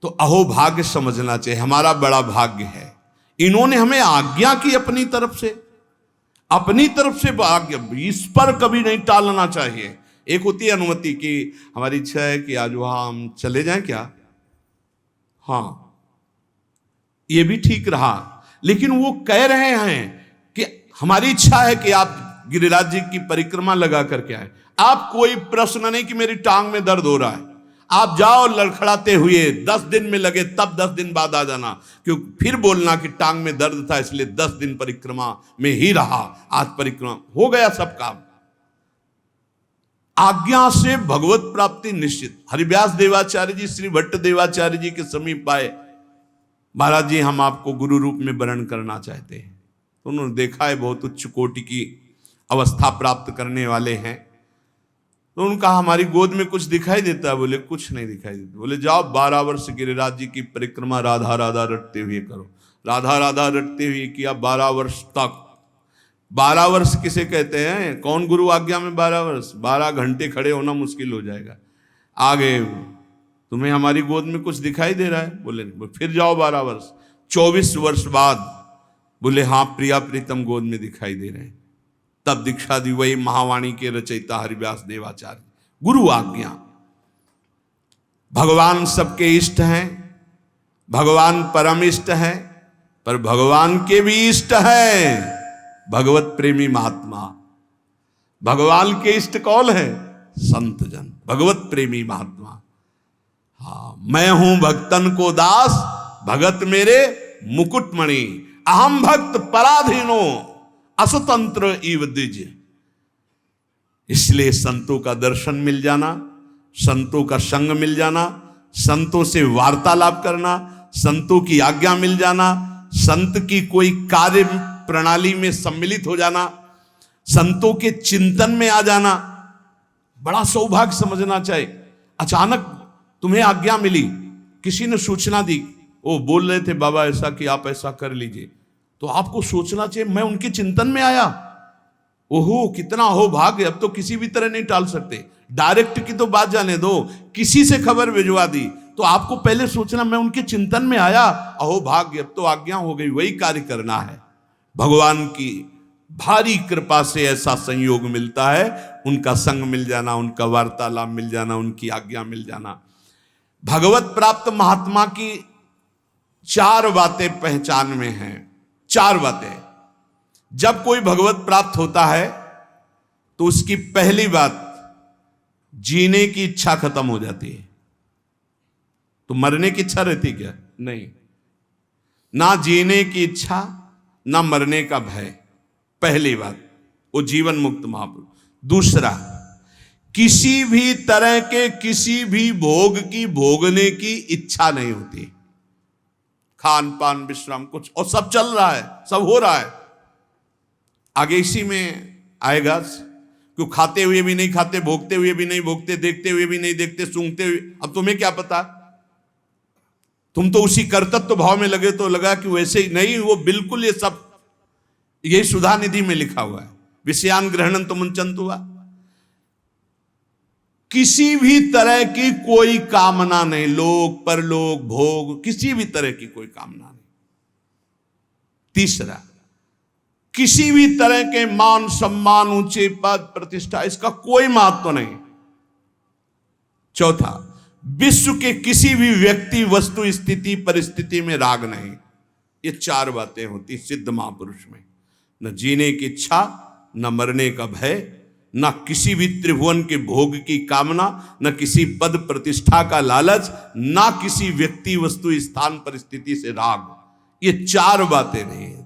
तो अहोभाग्य समझना चाहिए, हमारा बड़ा भाग्य है। इन्होंने हमें आज्ञा की अपनी तरफ से, अपनी तरफ से भाग्य, इस पर कभी नहीं टालना चाहिए। एक होती है अनुमति कि हमारी इच्छा है कि आज वहां हम चले जाएं क्या, हाँ ये भी ठीक रहा, लेकिन वो कह रहे हैं कि हमारी इच्छा है कि आप गिरिराज जी की परिक्रमा लगा करके आए। आप कोई प्रश्न नहीं कि मेरी टांग में दर्द हो रहा है, आप जाओ लड़खड़ाते हुए, 10 दिन में लगे तब 10 दिन बाद आ जाना, क्योंकि फिर बोलना कि टांग में दर्द था इसलिए 10 दिन परिक्रमा में ही रहा, आज परिक्रमा हो गया सब काम। आज्ञा से भगवत प्राप्ति निश्चित। हरिव्यास देवाचार्य जी श्री भट्ट देवाचार्य जी के समीप आए, महाराज जी हम आपको गुरु रूप में वरण करना चाहते हैं। तो उन्होंने देखा है बहुत उच्च कोटि की अवस्था प्राप्त करने वाले हैं, तो उन्होंने कहा हमारी गोद में कुछ दिखाई देता है? बोले कुछ नहीं दिखाई देता। बोले जाओ 12 वर्ष गिरिराज जी की परिक्रमा राधा राधा रटते हुए करो। राधा राधा रटते हुए किया 12 वर्ष तक। 12 वर्ष किसे कहते हैं? कौन गुरु आज्ञा में 12 वर्ष? 12 घंटे खड़े होना मुश्किल हो जाएगा। आगे तुम्हें हमारी गोद में कुछ दिखाई दे रहा है? बोले फिर जाओ 12 वर्ष। 24 वर्ष बाद बोले हाँ प्रिया प्रीतम गोद में दिखाई दे रहे हैं। तब दीक्षा दी वही महावाणी के रचयिता हरिव्यास देवाचार्य। गुरु आज्ञा। भगवान सबके इष्ट हैं, भगवान परम इष्ट है, पर भगवान के भी इष्ट है भगवत प्रेमी महात्मा। भगवान के इष्ट कौन है? संत जन, भगवत प्रेमी महात्मा। हाँ, मैं हूं भक्तन को दास, भगत मेरे मुकुटमणि, अहम भक्त पराधीनो, असतंत्र इव द्विज। इसलिए संतों का दर्शन मिल जाना, संतों का संग मिल जाना, संतों से वार्तालाप करना, संतों की आज्ञा मिल जाना, संत की कोई कार्य प्रणाली में सम्मिलित हो जाना, संतों के चिंतन में आ जाना, बड़ा सौभाग्य समझना चाहिए। अचानक तुम्हें आज्ञा मिली, किसी ने सूचना दी, वो बोल रहे थे बाबा ऐसा कि आप ऐसा कर लीजिए, तो आपको सोचना चाहिए मैं उनके चिंतन में आया, ओहो कितना हो भाग्य। अब तो किसी भी तरह नहीं टाल सकते, डायरेक्ट की तो बात जाने दो, किसी से खबर भिजवा दी तो आपको पहले सोचना मैं उनके चिंतन में आया, अहो भाग्य, अब तो आज्ञा हो गई, वही कार्य करना है। भगवान की भारी कृपा से ऐसा संयोग मिलता है, उनका संग मिल जाना, उनका वार्तालाप मिल जाना, उनकी आज्ञा मिल जाना। भगवत प्राप्त महात्मा की 4 बातें पहचान में हैं। 4 बातें। जब कोई भगवत प्राप्त होता है तो उसकी पहली बात, जीने की इच्छा खत्म हो जाती है। तो मरने की इच्छा रहती क्या? नहीं, ना जीने की इच्छा, ना मरने का भय। पहली बात, वो जीवन मुक्त महापुरुष। दूसरा, किसी भी तरह के किसी भी भोग की भोगने की इच्छा नहीं होती। खान पान विश्राम कुछ, और सब चल रहा है, सब हो रहा है। आगे इसी में आएगा, क्यों खाते हुए भी नहीं खाते, भोगते हुए भी नहीं भोगते, देखते हुए भी नहीं देखते, सूंघते हुए, अब तुम्हें क्या पता, तुम तो उसी कर्तव्य भाव में लगे, तो लगा कि वैसे ही नहीं, वो बिल्कुल ये सब, ये सुधा निधि में लिखा हुआ है, विषयान ग्रहणन तो मुंचंत हुआ। किसी भी तरह की कोई कामना नहीं, लोक परलोक भोग, किसी भी तरह की कोई कामना नहीं। तीसरा, किसी भी तरह के मान सम्मान, ऊंचे पद प्रतिष्ठा, इसका कोई महत्व नहीं। चौथा, विश्व के किसी भी व्यक्ति वस्तु स्थिति परिस्थिति में राग नहीं। ये 4 बातें होती सिद्ध महापुरुष में। न जीने की इच्छा, न मरने का भय, न किसी भी त्रिभुवन के भोग की कामना, न किसी पद प्रतिष्ठा का लालच, न किसी व्यक्ति वस्तु स्थान परिस्थिति से राग। ये 4 बातें नहीं होती।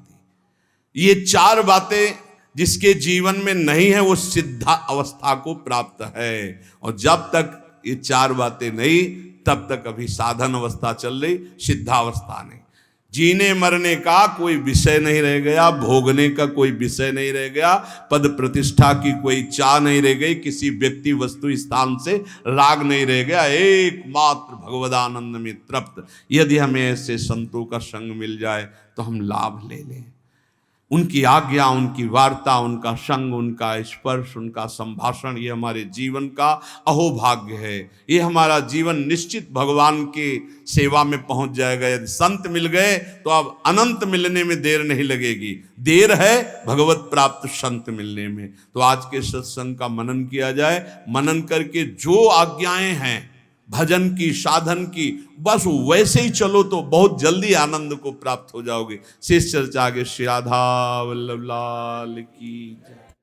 ये 4 बातें जिसके जीवन में नहीं है वो सिद्धा अवस्था को प्राप्त है। और जब तक ये 4 बातें नहीं, तब तक अभी साधन अवस्था चल रही, सिद्धावस्था नहीं। जीने मरने का कोई विषय नहीं रह गया, भोगने का कोई विषय नहीं रह गया, पद प्रतिष्ठा की कोई चाह नहीं रह गई, किसी व्यक्ति वस्तु स्थान से राग नहीं रह गया, एकमात्र भगवदानंद में तृप्त। यदि हमें ऐसे संतों का संग मिल जाए तो हम लाभ ले लें। उनकी आज्ञा, उनकी वार्ता, उनका संग, उनका स्पर्श, उनका संभाषण, ये हमारे जीवन का अहोभाग्य है। ये हमारा जीवन निश्चित भगवान के सेवा में पहुंच जाएगा। यदि संत मिल गए तो अब अनंत मिलने में देर नहीं लगेगी, देर है भगवत प्राप्त संत मिलने में। तो आज के सत्संग का मनन किया जाए, मनन करके जो आज्ञाएं हैं भजन की, साधन की, बस वैसे ही चलो तो बहुत जल्दी आनंद को प्राप्त हो जाओगे। शेष चर्चा आगे। श्री राधा वल्लभ लाल की जय।